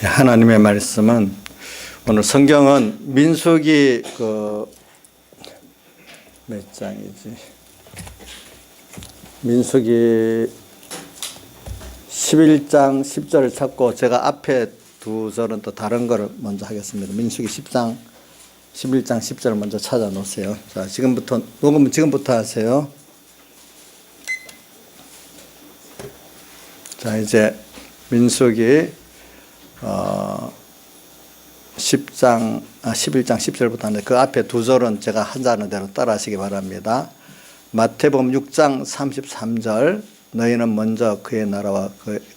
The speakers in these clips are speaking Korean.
하나님의 말씀은 오늘 성경은 민수기 몇 장이지? 민수기 11장 10절을 찾고 제가 앞에 두 절은 또 다른 거를 먼저 하겠습니다. 민수기 11장 10절을 먼저 찾아 놓으세요. 자, 녹음은 지금부터 하세요. 자, 이제 민수기 11장 10절부터 하는데 그 앞에 두 절은 제가 한자하는 대로 따라 하시기 바랍니다. 마태복음 6장 33절 너희는 먼저 그의 나라와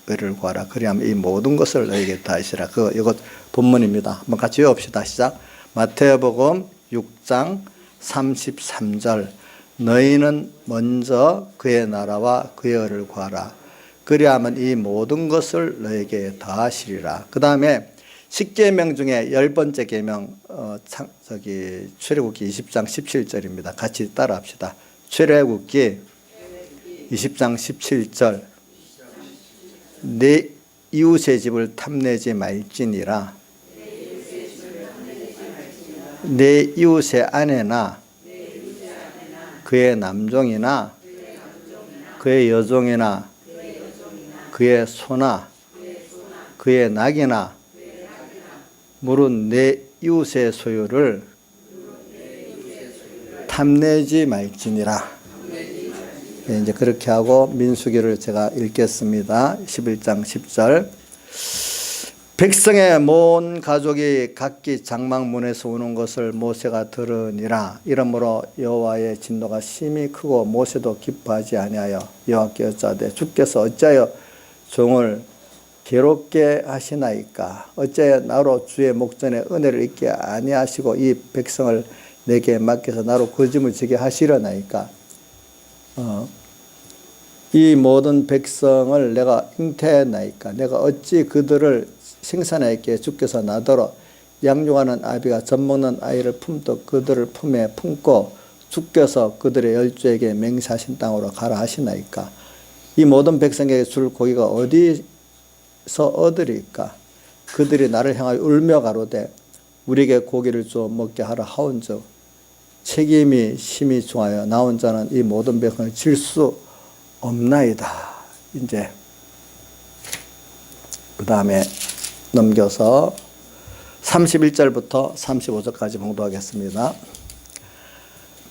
그를 구하라 그리하면 이 모든 것을 너희에게 다하시라. 이것 본문입니다. 한번 같이 외웁시다. 시작. 마태복음 6장 33절 너희는 먼저 그의 나라와 그의 의를 구하라 그리하면 이 모든 것을 너에게 더하시리라. 그 다음에 10계명 중에 10번째 계명 출애굽기 20장 17절입니다. 같이 따라합시다. 출애굽기 20장 17절 내 이웃의 집을 탐내지 말지니라. 내 이웃의 아내나 그의 남종이나 그의 여종이나 그의 소나 그의 낙이나 물은 내 이웃의 소유를 탐내지 말지니라. 네, 이제 그렇게 하고 민수기를 제가 읽겠습니다. 11장 10절 백성의 모든 가족이 각기 장막문에서 우는 것을 모세가 들으니라. 이러므로 여호와의 진노가 심히 크고 모세도 기뻐하지 아니하여 여호와께 여짜되 주께서 어찌하여 종을 괴롭게 하시나이까? 어찌하여 나로 주의 목전에 은혜를 잊게 아니하시고 이 백성을 내게 맡겨서 나로 거짓을 지게 하시려나이까? 이 모든 백성을 내가 잉태했나이까? 내가 어찌 그들을 생산하였기에 주께서 나더러 양육하는 아비가 젖먹는 아이를 품듯 그들을 품에 품고 주께서 그들의 열조에게 맹세하신 땅으로 가라 하시나이까? 이 모든 백성에게 줄 고기가 어디서 얻으리까? 그들이 나를 향하여 울며 가로되 우리에게 고기를 줘 먹게 하라 하온즉 책임이 심히 중하여 나 혼자는 이 모든 백성을 질 수 없나이다. 이제 그 다음에 넘겨서 31절부터 35절까지 봉독하겠습니다.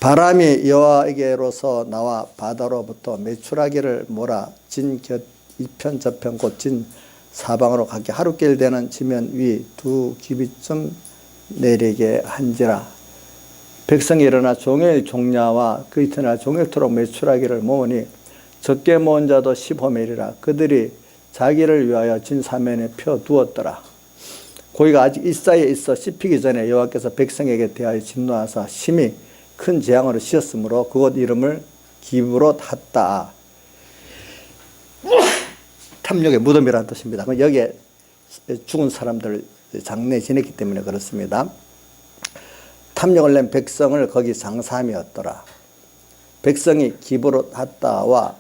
바람이 여호와에게로서 나와 바다로부터 메추라기를 몰아 진 곁 이편 저편 곧 진 사방으로 각기 하루길 되는 지면 위 2규빗쯤 내리게 한지라. 백성이 일어나 종일 종야와 그 이튿날 종일토록 메추라기를 모으니 적게 모은 자도 15매리라. 그들이 자기를 위하여 진 사면에 펴 두었더라. 고기가 아직 이 사이에 있어 씹히기 전에 여호와께서 백성에게 대하여 진노하사 심히 큰 재앙으로 씌었으므로 그곳 이름을 기브롯 핫다. 탐욕의 무덤이라는 뜻입니다. 여기에 죽은 사람들 장례 지냈기 때문에 그렇습니다. 탐욕을 낸 백성을 거기 장사함이었더라. 백성이 기브롯 핫다와서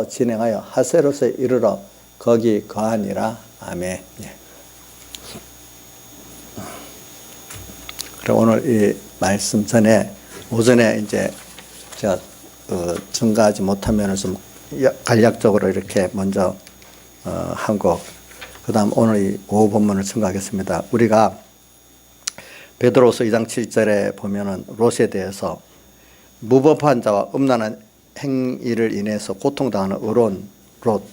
진행하여 하세롯에 이르러 거기 거하니라. 아멘. 예. 그리고 오늘 이 말씀 전에 오전에 이제 제가 증가하지 못하면 좀 간략적으로 이렇게 먼저 하고 그다음 오늘 이 오후 본문을 증가하겠습니다. 우리가 베드로서 2장 7절에 보면은 롯에 대해서 무법한 자와 음란한 행위를 인해서 고통당하는 의로운 롯,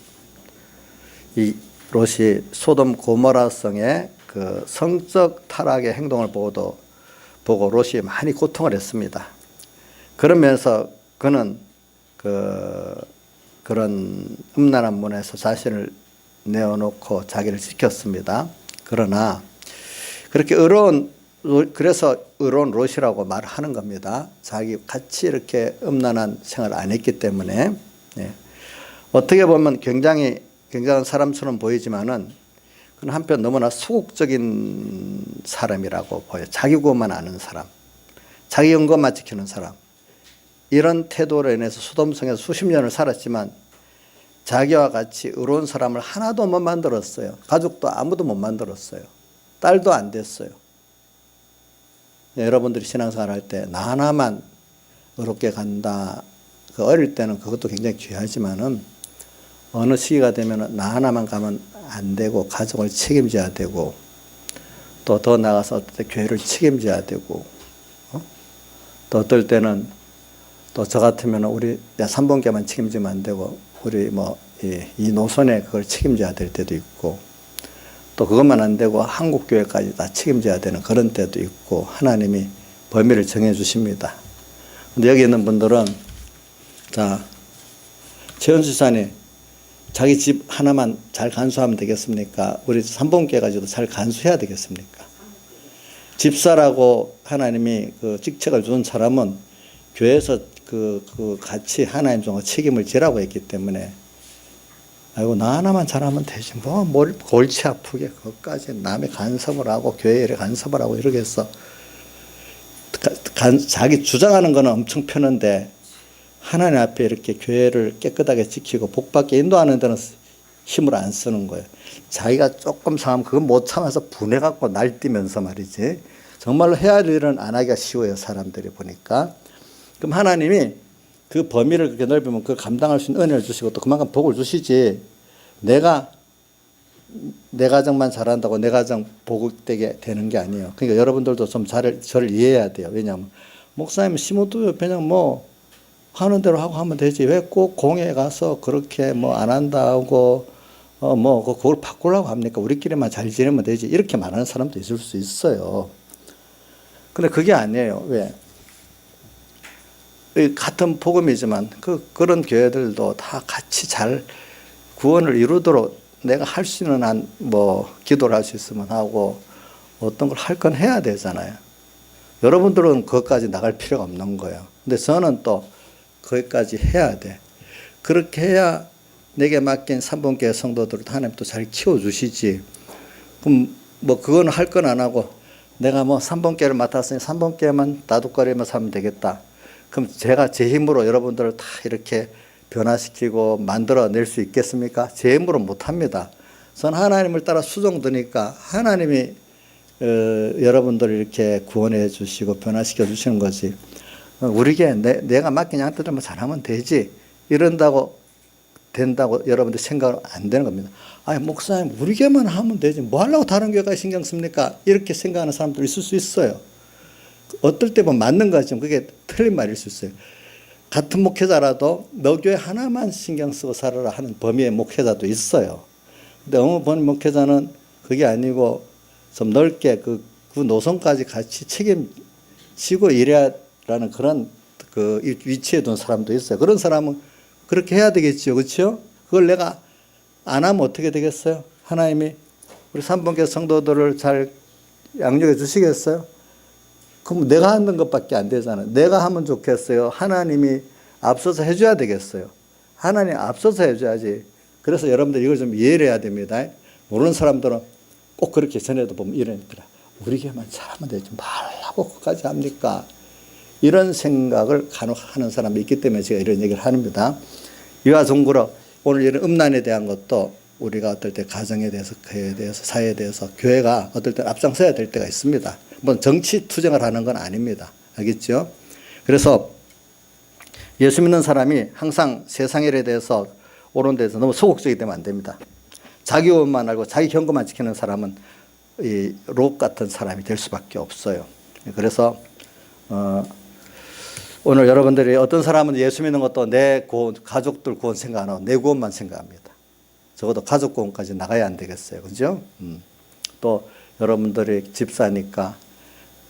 이 롯이 소돔 고모라성의 그 성적 타락의 행동을 보고 롯이 많이 고통을 했습니다. 그러면서 그는 그런 음란한 문에서 자신을 내어놓고 자기를 지켰습니다. 그러나 그렇게 그래서 의로운 롯이라고 말하는 겁니다. 자기 같이 이렇게 음란한 생활을 안 했기 때문에. 네. 어떻게 보면 굉장한 사람처럼 보이지만은 그는 한편 너무나 소극적인 사람이라고 보여요. 자기 것만 아는 사람, 자기 것만 지키는 사람. 이런 태도로 인해서 소돔성에서 수십 년을 살았지만 자기와 같이 의로운 사람을 하나도 못 만들었어요. 가족도 아무도 못 만들었어요. 딸도 안 됐어요. 여러분들이 신앙생활 할 때 나 하나만 의롭게 간다. 그 어릴 때는 그것도 굉장히 귀하지만은 어느 시기가 되면 나 하나만 가면 안 되고 가족을 책임져야 되고 또 더 나아가서 어떨 때 교회를 책임져야 되고 또 어떨 때는 또 저 같으면 우리 3번교만 책임지면 안 되고 우리 이 노선에 그걸 책임져야 될 때도 있고 또 그것만 안 되고 한국교회까지 다 책임져야 되는 그런 때도 있고 하나님이 범위를 정해 주십니다. 근데 여기 있는 분들은 자, 최은수 집사님 자기 집 하나만 잘 간수하면 되겠습니까? 우리 3번교회 가지고도 잘 간수해야 되겠습니까? 집사라고 하나님이 그 직책을 준 사람은 교회에서 그 같이 하나님 정도 책임을 지라고 했기 때문에 아이고 나 하나만 잘하면 되지 뭘 골치 아프게 그것까지 남의 간섭을 하고 교회 일에 간섭을 하고 이러겠어. 자기 주장하는 거는 엄청 편한데 하나님 앞에 이렇게 교회를 깨끗하게 지키고 복받게 인도하는 데는 힘을 안 쓰는 거예요. 자기가 조금 상하면 그건 못 참아서 분해갖고 날뛰면서 말이지. 정말로 해야 할 일은 안 하기가 쉬워요. 사람들이 보니까. 그럼 하나님이 그 범위를 그렇게 넓히면 그 감당할 수 있는 은혜를 주시고 또 그만큼 복을 주시지. 내가 내 가정만 잘한다고 내 가정 복되게 되는 게 아니에요. 그러니까 여러분들도 좀 저를 이해해야 돼요. 왜냐하면 목사님 심어도 그냥 하는 대로 하고 하면 되지. 왜 꼭 공회 가서 그렇게 안 한다고 그걸 바꾸려고 합니까? 우리끼리만 잘 지내면 되지. 이렇게 말하는 사람도 있을 수 있어요. 근데 그게 아니에요. 왜? 같은 복음이지만 그런 교회들도 다 같이 잘 구원을 이루도록 내가 할 수 있는 한 기도를 할 수 있으면 하고 어떤 걸 할 건 해야 되잖아요. 여러분들은 그것까지 나갈 필요가 없는 거예요. 근데 저는 또 거기까지 해야 돼. 그렇게 해야 내게 맡긴 3번교회 성도들도 하나님 또 잘 키워주시지. 그럼 그거는 할 건 안 하고 내가 3번교회를 맡았으니 3번교회만 나둑거리면서 하면 되겠다. 그럼 제가 제 힘으로 여러분들을 다 이렇게 변화시키고 만들어낼 수 있겠습니까? 제 힘으로 못합니다. 저는 하나님을 따라 수종드니까 하나님이 여러분들을 이렇게 구원해 주시고 변화시켜 주시는 거지. 우리에게 내가 맡긴 양떼들만 잘하면 되지. 이런다고 된다고 여러분들 생각은 안 되는 겁니다. 아니 목사님 우리에게만 하면 되지. 뭐 하려고 다른 교회가 신경 씁니까? 이렇게 생각하는 사람들 있을 수 있어요. 어떨 때 보면 맞는 거지만 그게 틀린 말일 수 있어요. 같은 목회자라도 너 교회 하나만 신경 쓰고 살아라 하는 범위의 목회자도 있어요. 근데 어느 목회자는 그게 아니고 좀 넓게 그 노선까지 같이 책임지고 일해라는 그런 위치에 둔 사람도 있어요. 그런 사람은 그렇게 해야 되겠죠. 그렇죠? 그걸 내가 안 하면 어떻게 되겠어요? 하나님이 우리 3번교회 성도들을 잘 양육해 주시겠어요? 그럼 내가 하는 것밖에 안 되잖아요. 내가 하면 좋겠어요? 하나님이 앞서서 해줘야 되겠어요? 하나님 앞서서 해줘야지. 그래서 여러분들 이걸 좀 이해를 해야 됩니다. 모르는 사람들은 꼭 그렇게 전해도 보면 이러니까 우리에게만 잘하면 되지 말라고 그까지 합니까? 이런 생각을 간혹 하는 사람이 있기 때문에 제가 이런 얘기를 합니다. 이와 동그러 오늘 이런 음란에 대한 것도 우리가 어떨 때 가정에 대해서, 교회에 대해서, 사회에 대해서 교회가 어떨 때 앞장서야 될 때가 있습니다. 정치 투쟁을 하는 건 아닙니다. 알겠죠? 그래서 예수 믿는 사람이 항상 세상 일에 대해서 옳은 데서 너무 소극적이 되면 안 됩니다. 자기 원만 알고 자기 경고만 지키는 사람은 이 롯 같은 사람이 될 수밖에 없어요. 그래서 오늘 여러분들이 어떤 사람은 예수 믿는 것도 내 구원, 가족들 구원 생각 안 하고 내 구원만 생각합니다. 적어도 가족 구원까지 나가야 안 되겠어요. 그죠? 또 여러분들이 집사니까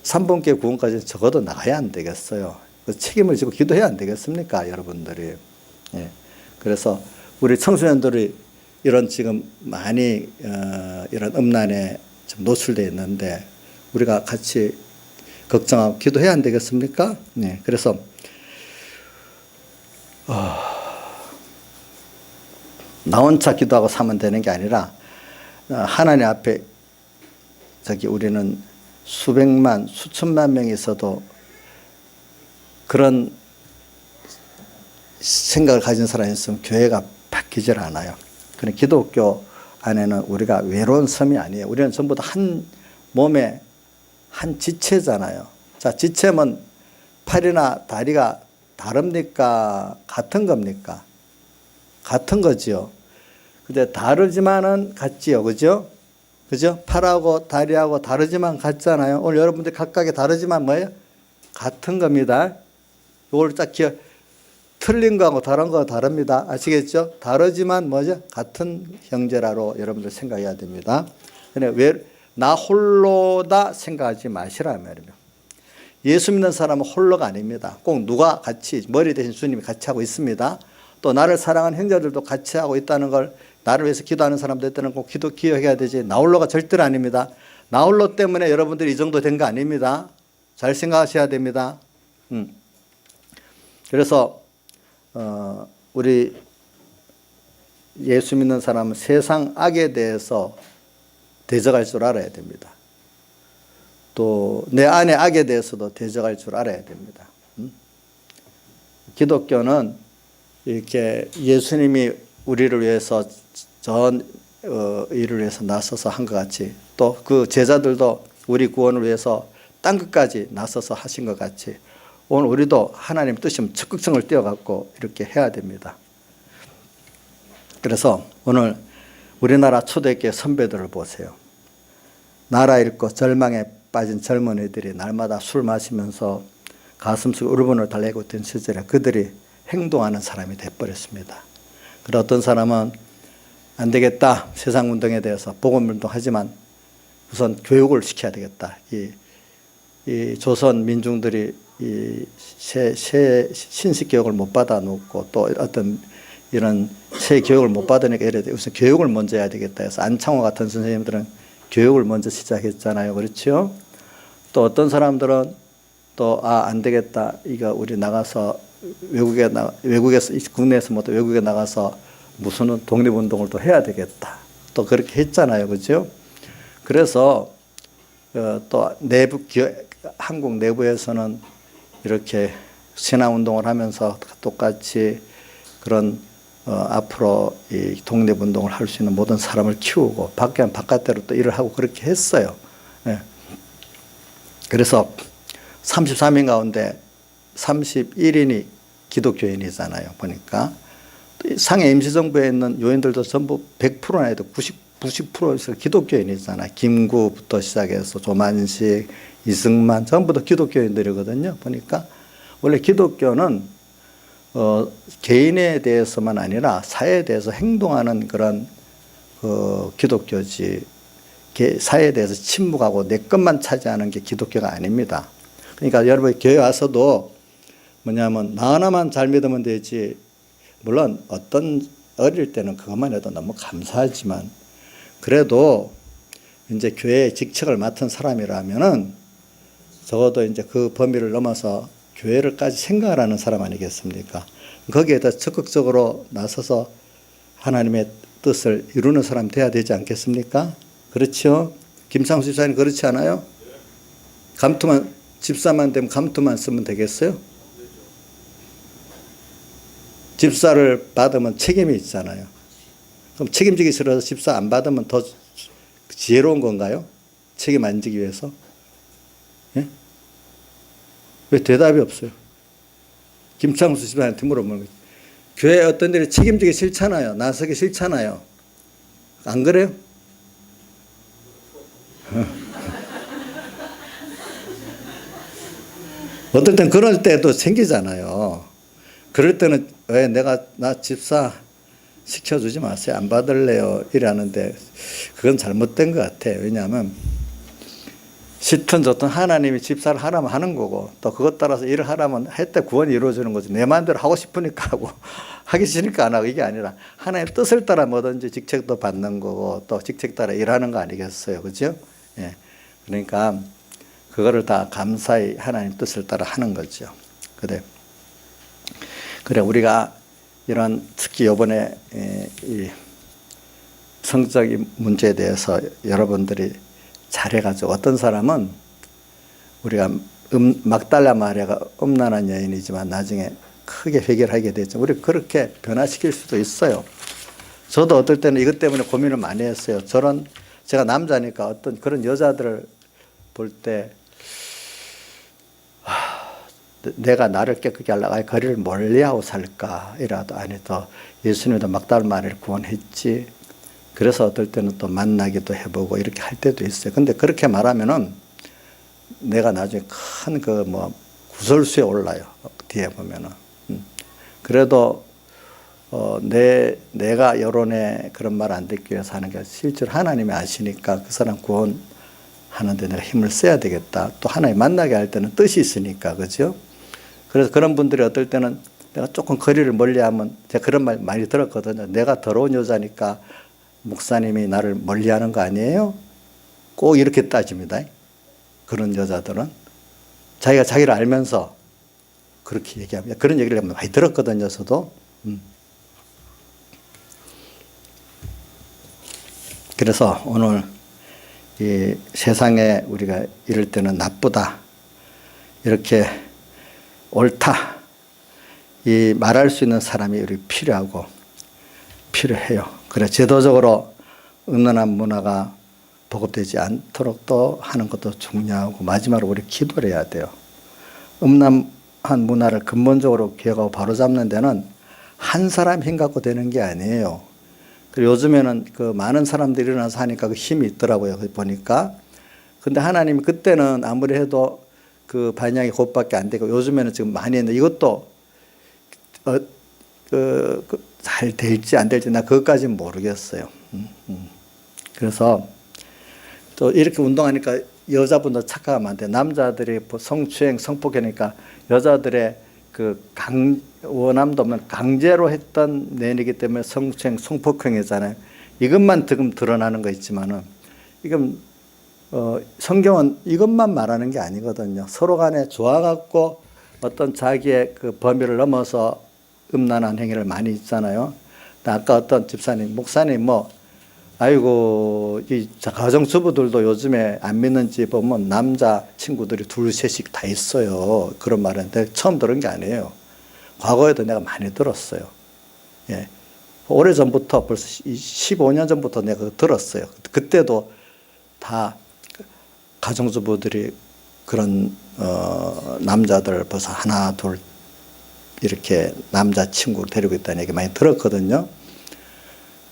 3번교회 구원까지 적어도 나가야 안 되겠어요. 그 책임을 지고 기도해야 안 되겠습니까? 여러분들이. 예. 그래서 우리 청소년들이 이런 지금 많이 이런 음란에 좀 노출되어 있는데 우리가 같이 걱정하고 기도해야 안 되겠습니까? 네. 그래서 나 혼자 기도하고 사면 되는 게 아니라 하나님 앞에 우리는 수백만 수천만 명이 있어도 그런 생각을 가진 사람이 있으면 교회가 바뀌질 않아요. 그런 기독교 안에는 우리가 외로운 섬이 아니에요. 우리는 전부 다 한 몸의 한 지체잖아요. 자, 지체면 팔이나 다리가 다릅니까? 같은 겁니까? 같은 거지요. 근데 다르지만은 같지요. 그죠? 그죠? 팔하고 다리하고 다르지만 같잖아요. 오늘 여러분들 각각이 다르지만 뭐예요? 같은 겁니다. 이걸 딱 틀린 거하고 다른 거하고 다릅니다. 아시겠죠? 다르지만 뭐죠? 같은 형제라로 여러분들 생각해야 됩니다. 왜 나 홀로다 생각하지 마시라 말이에요. 예수 믿는 사람은 홀로가 아닙니다. 꼭 누가 같이 머리 대신 주님이 같이 하고 있습니다. 또 나를 사랑하는 형제들도 같이 하고 있다는 걸 나를 위해서 기도하는 사람들 때는 꼭 기억해야 되지. 나 홀로가 절대로 아닙니다. 나 홀로 때문에 여러분들이 이 정도 된 거 아닙니다. 잘 생각하셔야 됩니다. 그래서 우리 예수 믿는 사람은 세상 악에 대해서 대적할 줄 알아야 됩니다. 또 내 안의 악에 대해서도 대적할 줄 알아야 됩니다. 기독교는 이렇게 예수님이 우리를 위해서 전 일을 위해서 나서서 한 것 같이 또 그 제자들도 우리 구원을 위해서 땅 끝까지 나서서 하신 것 같이 오늘 우리도 하나님 뜻이면 적극성을 띄어갖고 이렇게 해야 됩니다. 그래서 오늘 우리나라 초대교회 선배들을 보세요. 나라 잃고 절망에 빠진 젊은이들이 날마다 술 마시면서 가슴속 울분을 달래고 있던 시절에 그들이 행동하는 사람이 돼버렸습니다. 그리고 어떤 사람은 안 되겠다. 세상 운동에 대해서 복음 운동하지만 우선 교육을 시켜야 되겠다. 이 조선 민중들이 이 신식 교육을 못 받아 놓고 또 어떤 이런 새 교육을 못 받으니까 이래 우선 교육을 먼저 해야 되겠다 해서 안창호 같은 선생님들은 교육을 먼저 시작했잖아요. 그렇죠? 또 어떤 사람들은 또 안 되겠다. 이거 우리 나가서 외국에서 국내에서 못 외국에 나가서 무슨 독립운동을 또 해야 되겠다. 또 그렇게 했잖아요. 그렇죠? 그래서 또 한국 내부에서는 이렇게 신앙운동을 하면서 똑같이 그런 앞으로 이 독립운동을 할 수 있는 모든 사람을 키우고 바깥대로 또 일을 하고 그렇게 했어요. 예. 그래서 33인 가운데 31인이 기독교인이잖아요. 보니까 상해 임시정부에 있는 요인들도 전부 100%나 해도 90%에서 기독교인이잖아요. 김구부터 시작해서 조만식, 이승만 전부 다 기독교인들이거든요. 보니까 원래 기독교는 개인에 대해서만 아니라 사회에 대해서 행동하는 그런 기독교지 사회에 대해서 침묵하고 내 것만 차지하는 게 기독교가 아닙니다. 그러니까 여러분 교회 와서도 뭐냐면 나 하나만 잘 믿으면 되지. 물론 어릴 때는 그것만 해도 너무 감사하지만 그래도 이제 교회의 직책을 맡은 사람이라면은 적어도 이제 그 범위를 넘어서 교회를까지 생각하는 사람 아니겠습니까? 거기에다 적극적으로 나서서 하나님의 뜻을 이루는 사람 돼야 되지 않겠습니까? 그렇죠? 김상수 집사님 그렇지 않아요? 집사만 되면 감투만 쓰면 되겠어요? 집사를 받으면 책임이 있잖아요. 그럼 책임지기 싫어서 집사 안 받으면 더 지혜로운 건가요? 책임 안 지기 위해서? 예? 왜 대답이 없어요? 김창수 집사한테 물어보는 거죠. 교회 어떤 일이 책임지기 싫잖아요. 나서기 싫잖아요. 안 그래요? 어떨 땐 그럴 때도 생기잖아요. 그럴 때는 왜 나 집사 시켜주지 마세요. 안 받을래요. 이러는데 그건 잘못된 것 같아요. 왜냐하면 싫든 좋든 하나님이 집사를 하라면 하는 거고 또 그것 따라서 일을 하라면 했때 구원이 이루어지는 거지. 내 마음대로 하고 싶으니까 하고 하기 싫으니까 안 하고 이게 아니라 하나님의 뜻을 따라 뭐든지 직책도 받는 거고 또 직책 따라 일하는 거 아니겠어요. 그죠? 예. 그러니까 그거를 다 감사히 하나님 뜻을 따라 하는 거죠. 그래 우리가 이런 특히 이번에 이 성적인 문제에 대해서 여러분들이 잘해가지고 어떤 사람은 우리가 막달라 마리아가 음란한 여인이지만 나중에 크게 해결하게 되죠. 우리 그렇게 변화시킬 수도 있어요. 저도 어떨 때는 이것 때문에 고민을 많이 했어요. 제가 남자니까 어떤 그런 여자들을 볼 때, 내가 나를 깨끗게 하려고 거리를 멀리하고 살까? 이라도 아니, 더 예수님도 막달마리를 구원했지. 그래서 어떨 때는 또 만나기도 해보고 이렇게 할 때도 있어요. 근데 그렇게 말하면은 내가 나중에 큰 구설수에 올라요. 뒤에 보면은. 그래도 내가 여론에 그런 말 안 듣기 위해서 하는 게 실제로 하나님이 아시니까 그 사람 구원하는데 내가 힘을 써야 되겠다. 또 하나님 만나게 할 때는 뜻이 있으니까, 그죠? 그래서 그런 분들이 어떨 때는 내가 조금 거리를 멀리하면, 제가 그런 말 많이 들었거든요. 내가 더러운 여자니까 목사님이 나를 멀리하는 거 아니에요? 꼭 이렇게 따집니다. 그런 여자들은 자기가 자기를 알면서 그렇게 얘기합니다. 그런 얘기를 많이 들었거든요, 저도. 그래서 오늘 이 세상에 우리가 이럴 때는 나쁘다, 이렇게 옳다, 이 말할 수 있는 사람이 우리 필요해요. 그래 제도적으로 음란한 문화가 보급되지 않도록 또 하는 것도 중요하고, 마지막으로 우리 기도를 해야 돼요. 음란한 문화를 근본적으로 개혁하고 바로잡는 데는 한 사람 힘 갖고 되는 게 아니에요. 그리고 요즘에는 그 많은 사람들이 일어나서 하니까 그 힘이 있더라고요. 보니까. 근데 하나님이 그때는 아무리 해도 그 반향이 곧밖에 안 되고, 요즘에는 지금 많이 했는데 이것도 잘 될지 안 될지 나 그것까지는 모르겠어요. 그래서 또 이렇게 운동하니까 여자분들 착각하면 안 돼. 남자들이 성추행, 성폭행이니까 여자들의 그 원함도 없는 강제로 했던 내니기 때문에 성추행, 성폭행이잖아요. 이것만 지금 드러나는 거 있지만은, 이건 성경은 이것만 말하는 게 아니거든요. 서로 간에 좋아갖고 어떤 자기의 그 범위를 넘어서 음란한 행위를 많이 있잖아요. 아까 어떤 집사님, 목사님 아이고, 이 가정주부들도 요즘에 안 믿는 집 보면 남자 친구들이 둘, 셋씩 다 있어요. 그런 말은 처음 들은 게 아니에요. 과거에도 내가 많이 들었어요. 예. 오래전부터, 벌써 15년 전부터 내가 들었어요. 그때도 다 가정주부들이 그런, 남자들 벌써 하나, 둘, 이렇게 남자친구를 데리고 있다는 얘기 많이 들었거든요.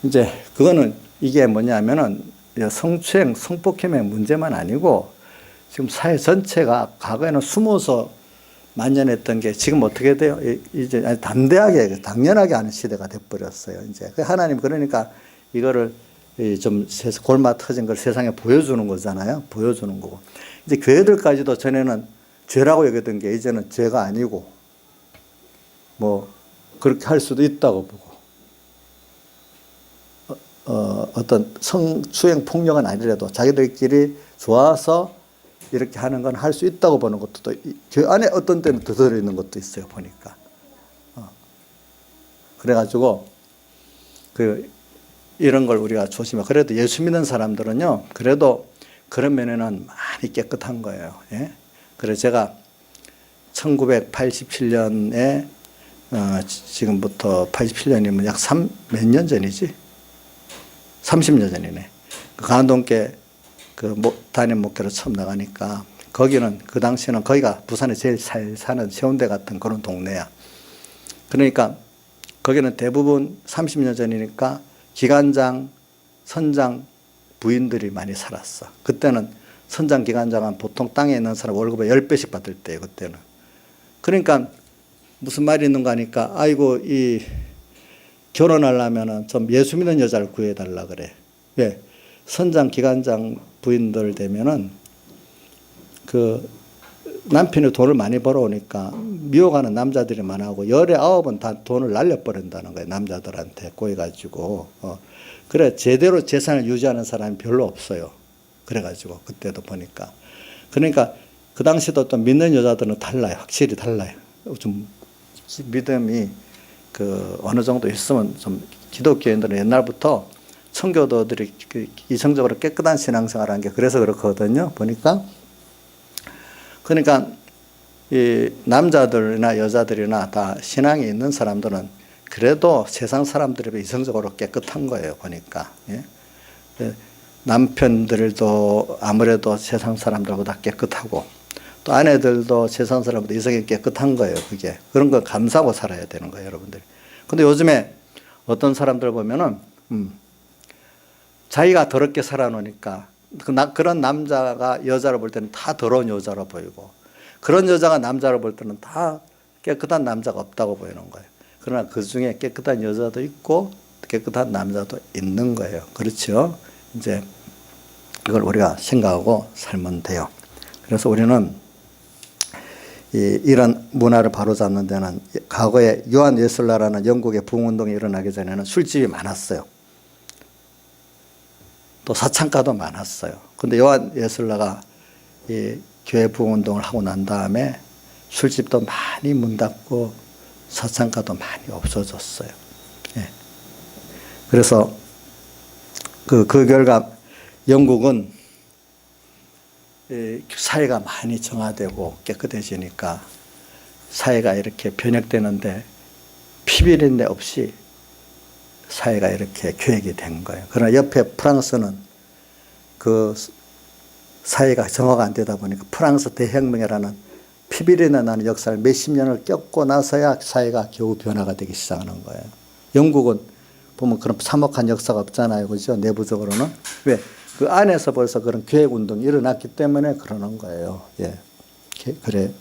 이제 그거는 이게 뭐냐면은 성추행, 성폭행의 문제만 아니고 지금 사회 전체가 과거에는 숨어서 만연했던 게 지금 어떻게 돼요? 이제 담대하게, 당연하게 하는 시대가 돼버렸어요. 이제 하나님 그러니까 이거를 좀 골마 터진 걸 세상에 보여주는 거잖아요. 보여주는 거고. 이제 교회들까지도 전에는 죄라고 여겼던 게 이제는 죄가 아니고 그렇게 할 수도 있다고 보고. 어떤 성추행 폭력은 아니라도 자기들끼리 좋아서 이렇게 하는 건 할 수 있다고 보는 것도 또 교회 안에 어떤 때는 더 들어있는 것도 있어요, 보니까. 그래가지고 이런 걸 우리가 조심해. 그래도 예수 믿는 사람들은요, 그래도 그런 면에는 많이 깨끗한 거예요. 예? 그래서 제가 1987년에 지금부터 87년이면 약 몇 년 전이지? 30년 전이네. 강원동께 담임 목회로 처음 나가니까 거기는 그 당시에는 거기가 부산에 제일 잘 사는 세운대 같은 그런 동네야. 그러니까 거기는 대부분 30년 전이니까 기관장, 선장 부인들이 많이 살았어. 그때는 선장, 기관장은 보통 땅에 있는 사람 월급을 10배씩 받을 때예요, 그때는. 그러니까 무슨 말이 있는가 하니까, 아이고, 결혼하려면은 좀 예수 믿는 여자를 구해달라 그래. 왜? 선장, 기관장 부인들 되면은 그 남편이 돈을 많이 벌어오니까 미워가는 남자들이 많아하고 19은 다 돈을 날려버린다는 거예요. 남자들한테 꼬여가지고. 그래, 제대로 재산을 유지하는 사람이 별로 없어요. 그래가지고, 그때도 보니까. 그러니까 그 당시도 또 믿는 여자들은 달라요. 확실히 달라요. 좀 믿음이 어느 정도 있으면 좀 기독교인들은 옛날부터 청교도들이 이성적으로 깨끗한 신앙생활을 한 게 그래서 그렇거든요. 보니까. 그러니까 이 남자들이나 여자들이나 다 신앙이 있는 사람들은 그래도 세상 사람들이 이성적으로 깨끗한 거예요, 보니까. 예? 남편들도 아무래도 세상 사람들보다 깨끗하고 또 아내들도 세상 사람보다 이성이 깨끗한 거예요, 그게. 그런 거 감사하고 살아야 되는 거예요, 여러분들이. 근데 요즘에 어떤 사람들 보면은, 자기가 더럽게 살아놓으니까 그런 남자가 여자를 볼 때는 다 더러운 여자로 보이고 그런 여자가 남자를 볼 때는 다 깨끗한 남자가 없다고 보이는 거예요. 그러나 그 중에 깨끗한 여자도 있고 깨끗한 남자도 있는 거예요. 그렇죠? 이제 이걸 우리가 생각하고 살면 돼요. 그래서 우리는 이런 문화를 바로잡는 데는 과거에 요한 웨슬러라는 영국의 부흥운동이 일어나기 전에는 술집이 많았어요. 또 사창가도 많았어요. 근데 요한 웨슬러가 이 교회 부흥운동을 하고 난 다음에 술집도 많이 문 닫고 사창가도 많이 없어졌어요. 예. 그래서 그 결과 영국은 사회가 많이 정화되고 깨끗해지니까 사회가 이렇게 변혁되는데 피비린내 없이 사회가 이렇게 교획이 된 거예요. 그러나 옆에 프랑스는 그 사회가 정화가 안 되다 보니까 프랑스 대혁명이라는 피비린내 나는 역사를 몇십 년을 겪고 나서야 사회가 겨우 변화가 되기 시작하는 거예요. 영국은 보면 그런 참혹한 역사가 없잖아요. 그죠? 내부적으로는. 왜? 그 안에서 벌써 그런 교획운동이 일어났기 때문에 그러는 거예요. 예. 그래.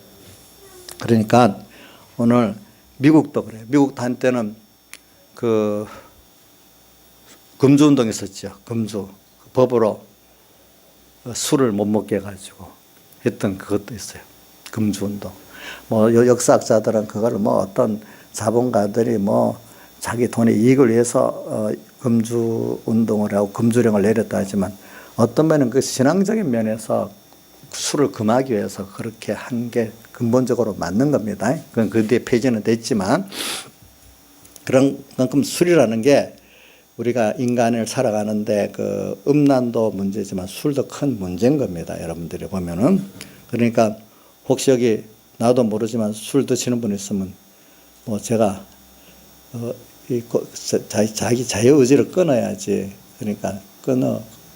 그러니까 오늘 미국도 그래요. 미국도 한때는 그 금주운동이 있었죠. 금주. 법으로 술을 못 먹게 해가지고 했던 그것도 있어요. 금주운동. 뭐 역사학자들은 그거를 뭐 어떤 자본가들이 뭐 자기 돈의 이익을 위해서 금주운동을 하고 금주령을 내렸다 하지만 어떤 면은 그 신앙적인 면에서 술을 금하기 위해서 그렇게 한 게 근본적으로 맞는 겁니다. 그건 그 뒤에 폐지는 됐지만 그런 만큼 술이라는 게 우리가 인간을 살아가는데 그 음란도 문제지만 술도 큰 문제인 겁니다. 여러분들이 보면은. 그러니까 혹시 여기 나도 모르지만 술 드시는 분 있으면 뭐 제가 자기 자유의지를 끊어야지. 그러니까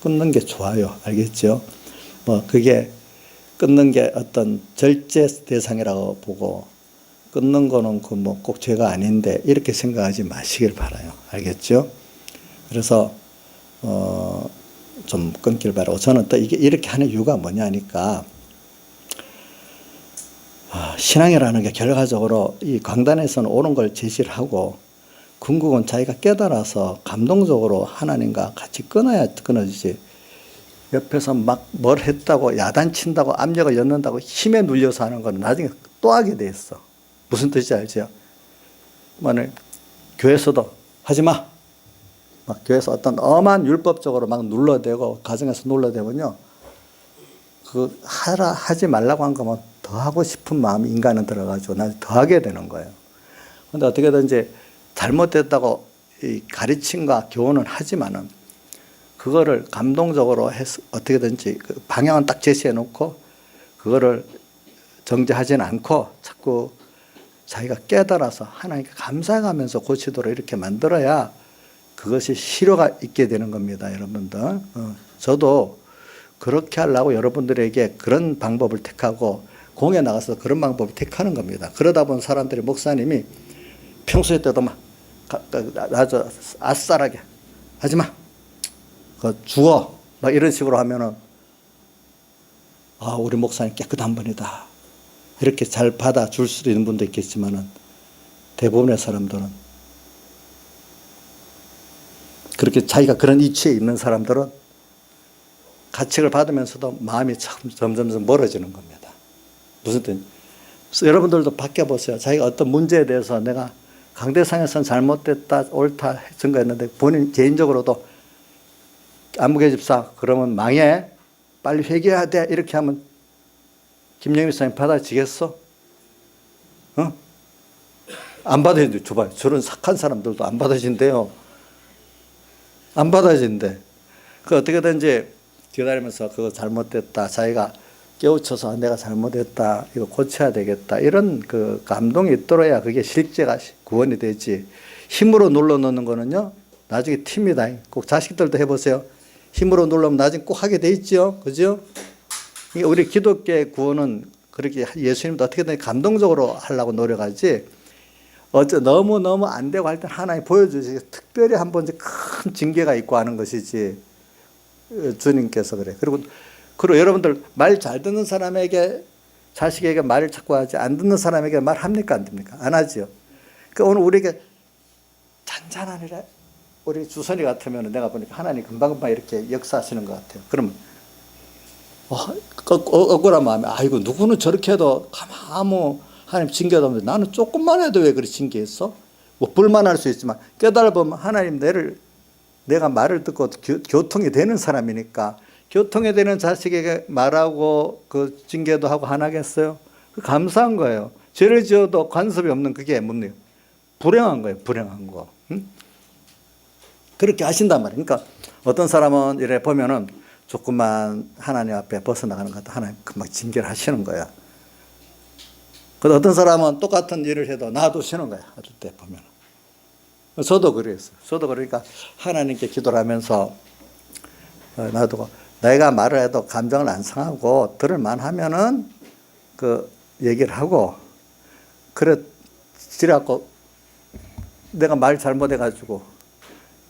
끊는 게 좋아요. 알겠죠? 뭐 그게 끊는 게 어떤 절제 대상이라고 보고 끊는 거는 그 뭐 꼭 죄가 아닌데 이렇게 생각하지 마시길 바라요. 알겠죠? 그래서 좀 끊길 바라고 저는 또 이게 이렇게 하는 이유가 뭐냐니까 신앙이라는 게 결과적으로 이 강단에서는 옳은 걸 제시를 하고 궁극은 자기가 깨달아서 감동적으로 하나님과 같이 끊어야 끊어지지 옆에서 막 뭘 했다고 야단친다고 압력을 넣는다고 힘에 눌려서 하는 건 나중에 또 하게 돼 있어. 무슨 뜻인지 알죠? 만약 교회에서도 하지 마. 막 교회에서 어떤 엄한 율법적으로 막 눌러대고 가정에서 눌러대면요. 그 하지 말라고 한 거면 더 하고 싶은 마음이 인간은 들어가지고 나중에 더 하게 되는 거예요. 근데 어떻게든지 잘못됐다고 이 가르침과 교훈은 하지만은 그거를 감동적으로 해서 어떻게든지 그 방향은 딱 제시해 놓고 그거를 정죄하지는 않고 자꾸 자기가 깨달아서 하나님께 감사해가면서 고치도록 이렇게 만들어야 그것이 실효가 있게 되는 겁니다, 여러분들. 저도 그렇게 하려고 여러분들에게 그런 방법을 택하고 공에 나가서 그런 방법을 택하는 겁니다. 그러다 본 사람들이 목사님이 평소에 때도 막 아주 아싸라게 하지 마. 그 죽어. 막 이런 식으로 하면은 우리 목사님 깨끗한 분이다. 이렇게 잘 받아줄 수도 있는 분도 있겠지만은 대부분의 사람들은 그렇게 자기가 그런 이치에 있는 사람들은 가책을 받으면서도 마음이 점점 멀어지는 겁니다. 무슨 뜻? 여러분들도 바뀌어보세요. 자기가 어떤 문제에 대해서 내가 강대상에서는 잘못됐다, 옳다 증거했는데 본인 개인적으로도 안무개 집사 그러면 망해. 빨리 회개해야 돼. 이렇게 하면 김영미 사님 받아지겠어? 안 받아진대. 줘봐요. 저런 착한 사람들도 안 받아진대요. 안 받아진대. 그 어떻게든지 기다리면서 그거 잘못됐다. 자기가 깨우쳐서 내가 잘못했다. 이거 고쳐야 되겠다. 이런 그 감동이 있더라야 그게 실제가 구원이 되지. 힘으로 눌러 넣는 거는요, 나중에 튑니다. 꼭 자식들도 해보세요. 힘으로 눌러면 나중에 꼭 하게 돼 있죠. 그죠? 우리 기독교의 구원은 그렇게 예수님도 어떻게든 감동적으로 하려고 노력하지, 너무너무 안 되고 할 땐 하나님 보여주시, 특별히 한 번 큰 징계가 있고 하는 것이지, 주님께서 그래. 그리고 여러분들 말 잘 듣는 사람에게, 자식에게 말을 자꾸 하지, 안 듣는 사람에게 말합니까? 안 됩니까? 안 하죠. 그러니까 오늘 우리에게 잔잔하니라, 우리 주선이 같으면 내가 보니까 하나님 금방금방 이렇게 역사하시는 것 같아요. 그러면 억울한 마음에, 아이고 누구는 저렇게 해도 가만 아무 하나님 징계도 없는데 나는 조금만 해도 왜 그리 징계했어? 뭐 불만할 수 있지만 깨달아보면 하나님 내가 말을 듣고 교통이 되는 사람이니까, 교통이 되는 자식에게 말하고 그 징계도 하고 안 하겠어요? 감사한 거예요. 죄를 지어도 간섭이 없는 그게 뭡니까? 불행한 거예요. 불행한 거. 응? 그렇게 하신단 말이에요. 그러니까 어떤 사람은 이래 보면은 조금만 하나님 앞에 벗어나가는 것 같아 하나님 금방 징계를 하시는 거야. 그런데 어떤 사람은 똑같은 일을 해도 놔두시는 거야. 어떨 때 보면. 저도 그랬어요. 저도 그러니까 하나님께 기도를 하면서 놔두고, 내가 말을 해도 감정을 안 상하고 들을만 하면은 그 얘기를 하고, 그래 지라고 내가 말 잘못해가지고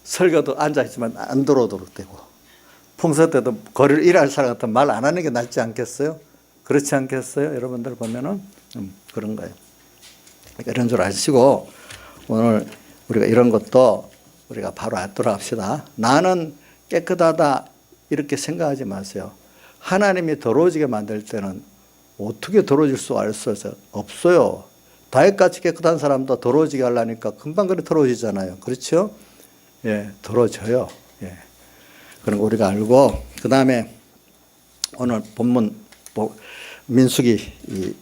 설교도 앉아있지만 안 들어오도록 되고, 풍서 때도 거리를 일할 사람 같으면 말 안 하는 게 낫지 않겠어요? 그렇지 않겠어요? 여러분들 보면은 그런 거예요. 그러니까 이런 줄 아시고 오늘 우리가 이런 것도 우리가 바로 알도록 합시다. 나는 깨끗하다 이렇게 생각하지 마세요. 하나님이 더러워지게 만들 때는 어떻게 더러워질 수 없어요. 다윗같이 깨끗한 사람도 더러워지게 하려니까 금방 그래 더러워지잖아요. 그렇죠? 예, 더러워져요. 예. 그런 거 우리가 알고, 그 다음에 오늘 본문 민수기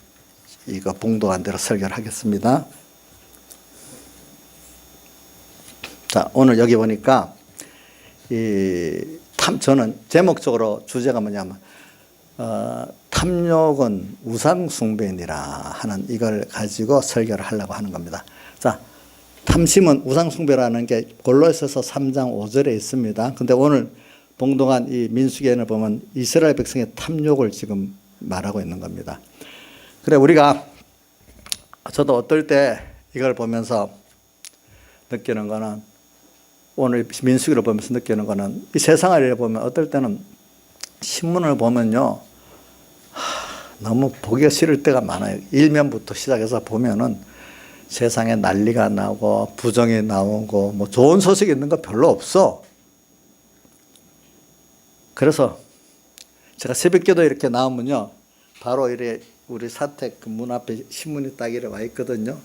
이거 봉독한 대로 설교를 하겠습니다. 자, 오늘 여기 보니까 저는 제목적으로 주제가 뭐냐면 탐욕은 우상숭배니라 하는 이걸 가지고 설교를 하려고 하는 겁니다. 자, 탐심은 우상숭배라는 게 골로새서 3장 5절에 있습니다. 근데 오늘 봉독한 이 민수기에는 보면 이스라엘 백성의 탐욕을 지금 말하고 있는 겁니다. 그래, 저도 어떨 때 이걸 보면서 느끼는 거는, 오늘 민수기를 보면서 느끼는 거는, 이 세상을 보면 어떨 때는 신문을 보면요, 너무 보기가 싫을 때가 많아요. 일면부터 시작해서 보면은 세상에 난리가 나고 부정이 나오고 뭐 좋은 소식이 있는 거 별로 없어. 그래서 제가 새벽기도 이렇게 나오면요, 바로 이래 우리 사택 그 문 앞에 신문이 딱 이래 와 있거든요.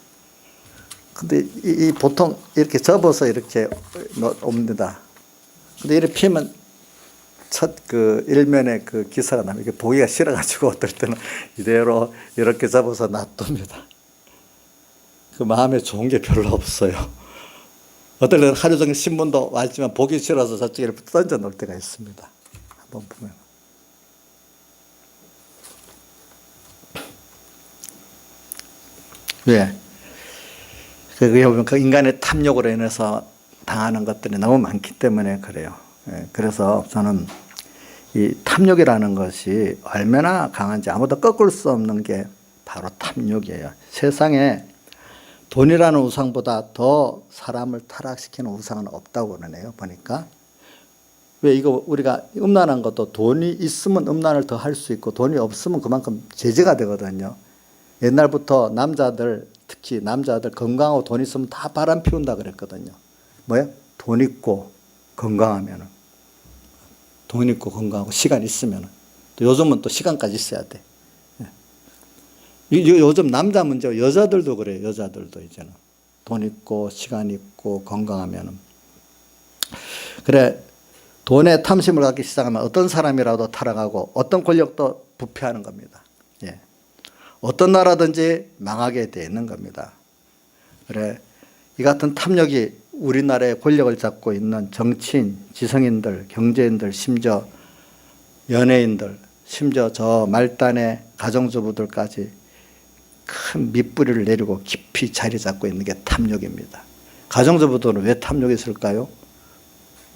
근데 이 보통 이렇게 접어서 이렇게 옵니다. 근데 이렇게 피면 첫 그 일면에 그 기사가 나면 이게 보기가 싫어가지고 어떨 때는 이대로 이렇게 접어서 놔둡니다. 그 마음에 좋은 게 별로 없어요. 어떨 때는 하루 종일 신문도 왔지만 보기 싫어서 저쪽에 던져 놓을 때가 있습니다. 한번 보면. 왜? 그게 보면 그 인간의 탐욕으로 인해서 당하는 것들이 너무 많기 때문에 그래요. 그래서 저는 이 탐욕이라는 것이 얼마나 강한지 아무도 꺾을 수 없는 게 바로 탐욕이에요. 세상에 돈이라는 우상보다 더 사람을 타락시키는 우상은 없다고 그러네요. 보니까. 왜 이거 우리가 음란한 것도 돈이 있으면 음란을 더 할 수 있고 돈이 없으면 그만큼 제재가 되거든요. 옛날부터 남자들, 특히 남자들 건강하고 돈 있으면 다 바람 피운다 그랬거든요. 뭐야? 돈 있고 건강하면은. 돈 있고 건강하고 시간 있으면은. 또 요즘은 또 시간까지 있어야 돼. 요즘 남자 문제고 여자들도 그래요. 여자들도 이제는. 돈 있고 시간 있고 건강하면은. 그래, 돈에 탐심을 갖기 시작하면 어떤 사람이라도 타락하고 어떤 권력도 부패하는 겁니다. 예. 어떤 나라든지 망하게 되어 있는 겁니다. 그래, 이 같은 탐욕이 우리나라의 권력을 잡고 있는 정치인, 지성인들, 경제인들, 심지어 연예인들, 심지어 저 말단의 가정주부들까지 큰 밑뿌리를 내리고 깊이 자리 잡고 있는 게 탐욕입니다. 가정주부들은 왜 탐욕이 있을까요?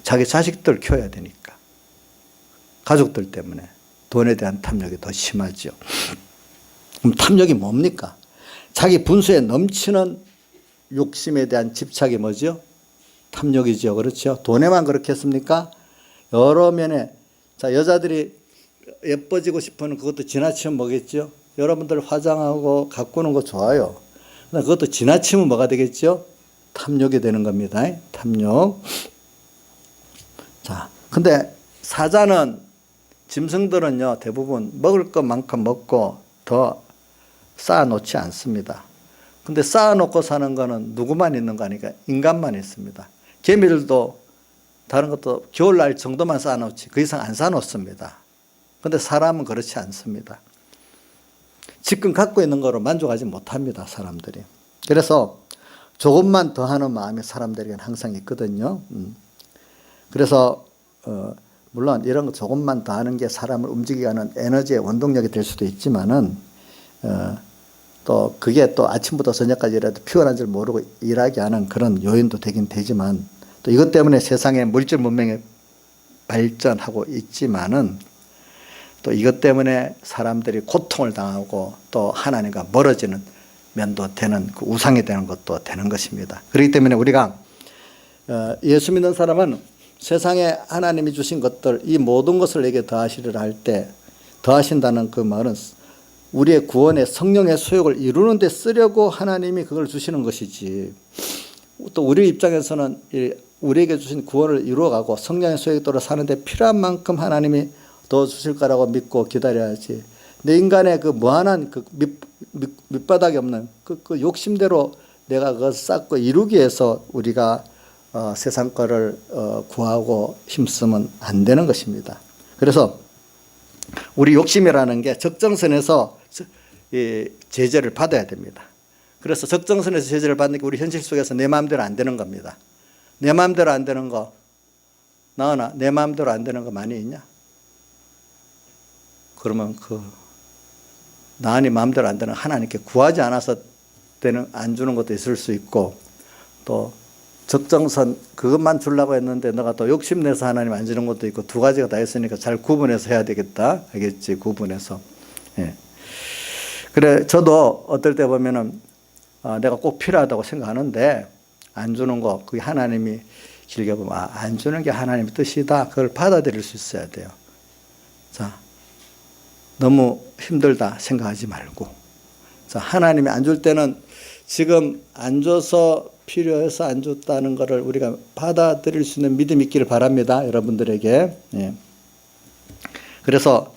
자기 자식들 키워야 되니까. 가족들 때문에 돈에 대한 탐욕이 더 심하죠. 그럼 탐욕이 뭡니까? 자기 분수에 넘치는 욕심에 대한 집착이 뭐죠? 탐욕이죠. 그렇죠? 돈에만 그렇겠습니까? 여러 면에. 자, 여자들이 예뻐지고 싶으면 그것도 지나치면 뭐겠죠? 여러분들 화장하고 가꾸는 거 좋아요. 그러나 그것도 지나치면 뭐가 되겠죠? 탐욕이 되는 겁니다. 탐욕. 자, 근데 사자는, 짐승들은요, 대부분 먹을 것만큼 먹고 더 쌓아놓지 않습니다. 근데 쌓아놓고 사는 거는 누구만 있는 거 아니까? 인간만 있습니다. 개미들도 다른 것도 겨울날 정도만 쌓아놓지 그 이상 안 쌓아놓습니다. 근데 사람은 그렇지 않습니다. 지금 갖고 있는 거로 만족하지 못합니다, 사람들이. 그래서 조금만 더 하는 마음이 사람들에게는 항상 있거든요. 그래서 물론 이런 거 조금만 더 하는 게 사람을 움직이게 하는 에너지의 원동력이 될 수도 있지만은 또 그게 또 아침부터 저녁까지 일해도 피곤한 줄 모르고 일하게 하는 그런 요인도 되긴 되지만, 또 이것 때문에 세상에 물질 문명이 발전하고 있지만은 또 이것 때문에 사람들이 고통을 당하고 또 하나님과 멀어지는 면도 되는, 그 우상이 되는 것도 되는 것입니다. 그렇기 때문에 우리가 예수 믿는 사람은 세상에 하나님이 주신 것들, 이 모든 것을 내게 더하시리라 할 때, 더하신다는 그 말은 우리의 구원의 성령의 소욕을 이루는 데 쓰려고 하나님이 그걸 주시는 것이지, 또 우리 입장에서는 우리에게 주신 구원을 이루어가고 성령의 소욕에 따라 사는데 필요한 만큼 하나님이 더 주실 거라고 믿고 기다려야지, 내 인간의 그 무한한 그 밑바닥이 없는 그 욕심대로 내가 그것을 쌓고 이루기 위해서 우리가 세상 거를 구하고 힘쓰면 안 되는 것입니다. 그래서 우리 욕심이라는 게 적정선에서 제재를 받아야 됩니다. 그래서 적정선에서 제재를 받는 게 우리 현실 속에서 내 마음대로 안 되는 겁니다. 내 마음대로 안 되는 거, 나은아, 내 마음대로 안 되는 거 많이 있냐? 그러면 나은이 마음대로 안 되는, 하나님께 구하지 않아서 안 주는 것도 있을 수 있고, 또 적정선 그것만 주려고 했는데 너가 또 욕심내서 하나님 안 주는 것도 있고, 두 가지가 다 있으니까 잘 구분해서 해야 되겠다. 알겠지? 구분해서. 예. 그래, 저도 어떨 때 보면은 내가 꼭 필요하다고 생각하는데 안 주는 거, 그게 하나님이 길게 보면 안 주는 게 하나님의 뜻이다. 그걸 받아들일 수 있어야 돼요. 자, 너무 힘들다 생각하지 말고, 자, 하나님이 안 줄 때는 지금 안 줘서 필요해서 안 줬다는 것을 우리가 받아들일 수 있는 믿음이 있기를 바랍니다, 여러분들에게. 예. 그래서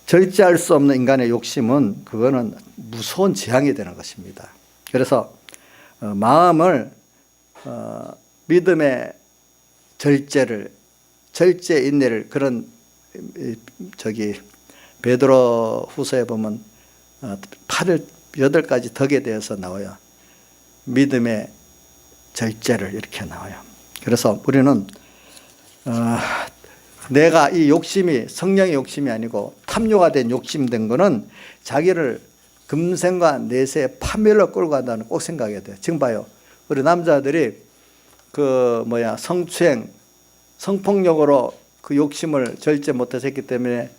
절제할 수 없는 인간의 욕심은 그거는 무서운 재앙이 되는 것입니다. 그래서 마음을 믿음의 절제 인내를, 그런 베드로 후서에 보면 8가지 덕에 대해서 나와요. 믿음의 절제를 이렇게 나와요. 그래서 우리는 내가 이 욕심이 성령의 욕심이 아니고 탐욕화 된 욕심된 거는 자기를 금생과 내세의 파멸로 끌고 간다는 꼭 생각해야 돼요. 지금 봐요. 우리 남자들이 성추행, 성폭력으로 그 욕심을 절제 못해서 했기 때문에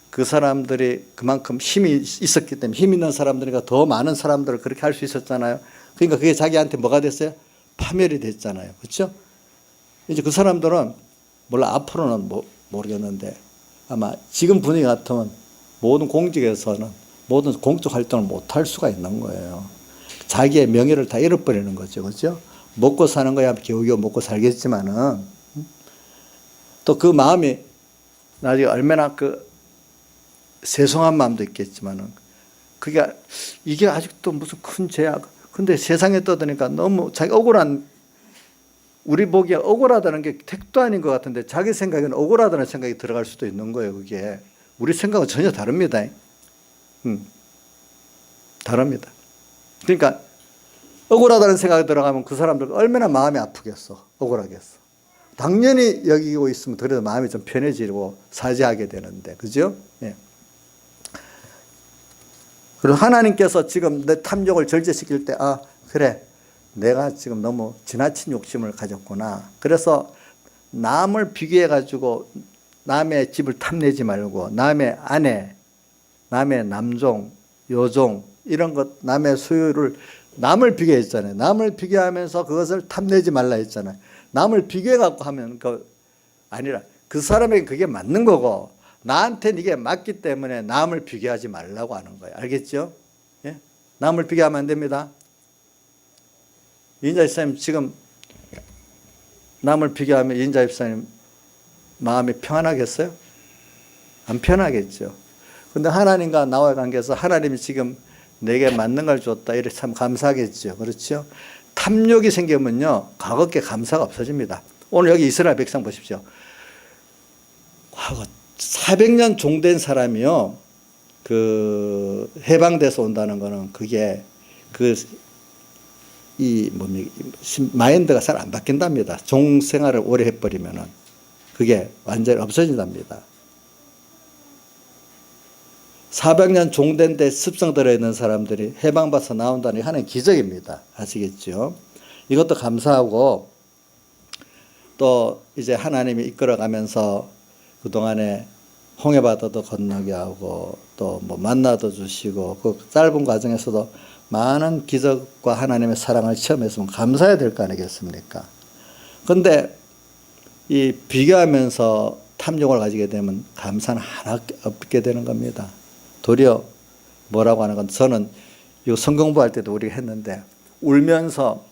그 사람들이 그만큼 힘이 있었기 때문에, 힘 있는 사람들이니까 더 많은 사람들을 그렇게 할 수 있었잖아요. 그러니까 그게 자기한테 뭐가 됐어요? 파멸이 됐잖아요. 그렇죠? 이제 그 사람들은 물론 앞으로는 모르겠는데 아마 지금 분위기 같으면 모든 공직에서는 모든 공적 활동을 못할 수가 있는 거예요. 자기의 명예를 다 잃어버리는 거죠. 그렇죠? 먹고 사는 거야 겨우겨우 먹고 살겠지만은 또 그 마음이 나중에 얼마나 세송한 마음도 있겠지만은 이게 아직도 무슨 큰 죄야. 근데 세상에 떠드니까 너무 자기 억울한, 우리 보기에 억울하다는 게 택도 아닌 것 같은데 자기 생각에는 억울하다는 생각이 들어갈 수도 있는 거예요. 그게 우리 생각은 전혀 다릅니다. 다릅니다. 그러니까 억울하다는 생각이 들어가면 그 사람들 얼마나 마음이 아프겠어. 억울하겠어. 당연히 여기고 있으면 그래도 마음이 좀 편해지고 사죄하게 되는데, 그죠? 예. 그리고 하나님께서 지금 내 탐욕을 절제시킬 때, 그래, 내가 지금 너무 지나친 욕심을 가졌구나. 그래서 남을 비교해 가지고 남의 집을 탐내지 말고 남의 아내, 남의 남종, 여종 이런 것 남의 소유를 남을 비교했잖아요. 남을 비교하면서 그것을 탐내지 말라 했잖아요. 남을 비교해 갖고 하면 그 아니라 그 사람에게 그게 맞는 거고 나한테는 이게 맞기 때문에 남을 비교하지 말라고 하는 거예요. 알겠죠? 예? 남을 비교하면 안 됩니다. 이인자 집사님 지금 남을 비교하면 이인자 집사님 마음이 평안하겠어요? 안 편하겠죠. 근데 하나님과 나와의 관계에서 하나님이 지금 내게 맞는 걸 줬다. 이래 참 감사하겠죠. 그렇죠? 탐욕이 생기면요. 과거께 감사가 없어집니다. 오늘 여기 이스라엘 백성 보십시오. 과거 400년 종된 사람이요. 그 해방돼서 온다는 거는 그게 마인드가 잘 안 바뀐답니다. 종 생활을 오래 해버리면은 그게 완전히 없어진답니다. 400년 종된 데 습성 들어있는 사람들이 해방받아서 나온다는 게 하나의 기적입니다. 아시겠죠? 이것도 감사하고 또 이제 하나님이 이끌어가면서 그동안에 홍해바다도 건너게 하고 또 뭐 만나도 주시고 그 짧은 과정에서도 많은 기적과 하나님의 사랑을 체험했으면 감사해야 될 거 아니겠습니까? 근데 이 비교하면서 탐욕을 가지게 되면 감사는 하나 없게 되는 겁니다. 도리어 뭐라고 하는 건 저는 이 성공부할 때도 우리가 했는데 울면서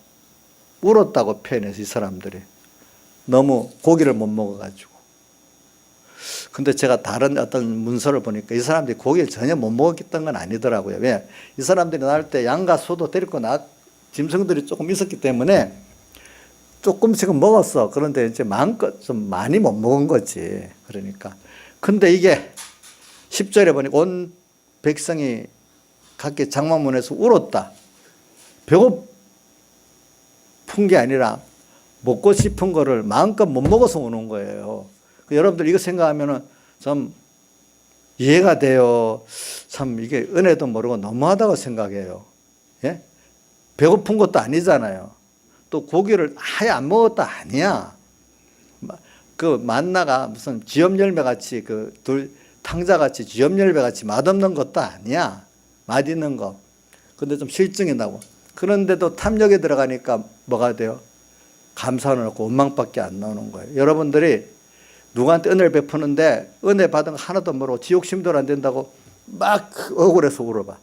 울었다고 표현해서 이 사람들이 너무 고기를 못 먹어가지고. 근데 제가 다른 어떤 문서를 보니까 이 사람들이 고기를 전혀 못 먹었던 건 아니더라고요. 왜? 이 사람들이 나올 때 양과 소도 데리고 짐승들이 조금 있었기 때문에 조금씩은 먹었어. 그런데 이제 마음껏 좀 많이 못 먹은 거지. 그러니까. 근데 이게 10절에 보니까 온 백성이 각기 장막문에서 울었다. 배고픈 게 아니라 먹고 싶은 거를 마음껏 못 먹어서 우는 거예요. 여러분들 이거 생각하면은 좀 이해가 돼요. 참 이게 은혜도 모르고 너무하다고 생각해요. 예? 배고픈 것도 아니잖아요. 또 고기를 아예 안 먹었다 아니야. 그 만나가 무슨 지엽열매 같이 탕자 같이 지엽열매 같이 맛없는 것도 아니야. 맛있는 거. 근데 좀 실증이 나고. 그런데도 탐욕에 들어가니까 뭐가 돼요? 감사는 없고 원망밖에 안 나오는 거예요. 여러분들이 누구한테 은혜를 베푸는데 은혜 받은 거 하나도 모르고 지욕심도 안 된다고 막 억울해서 울어봐.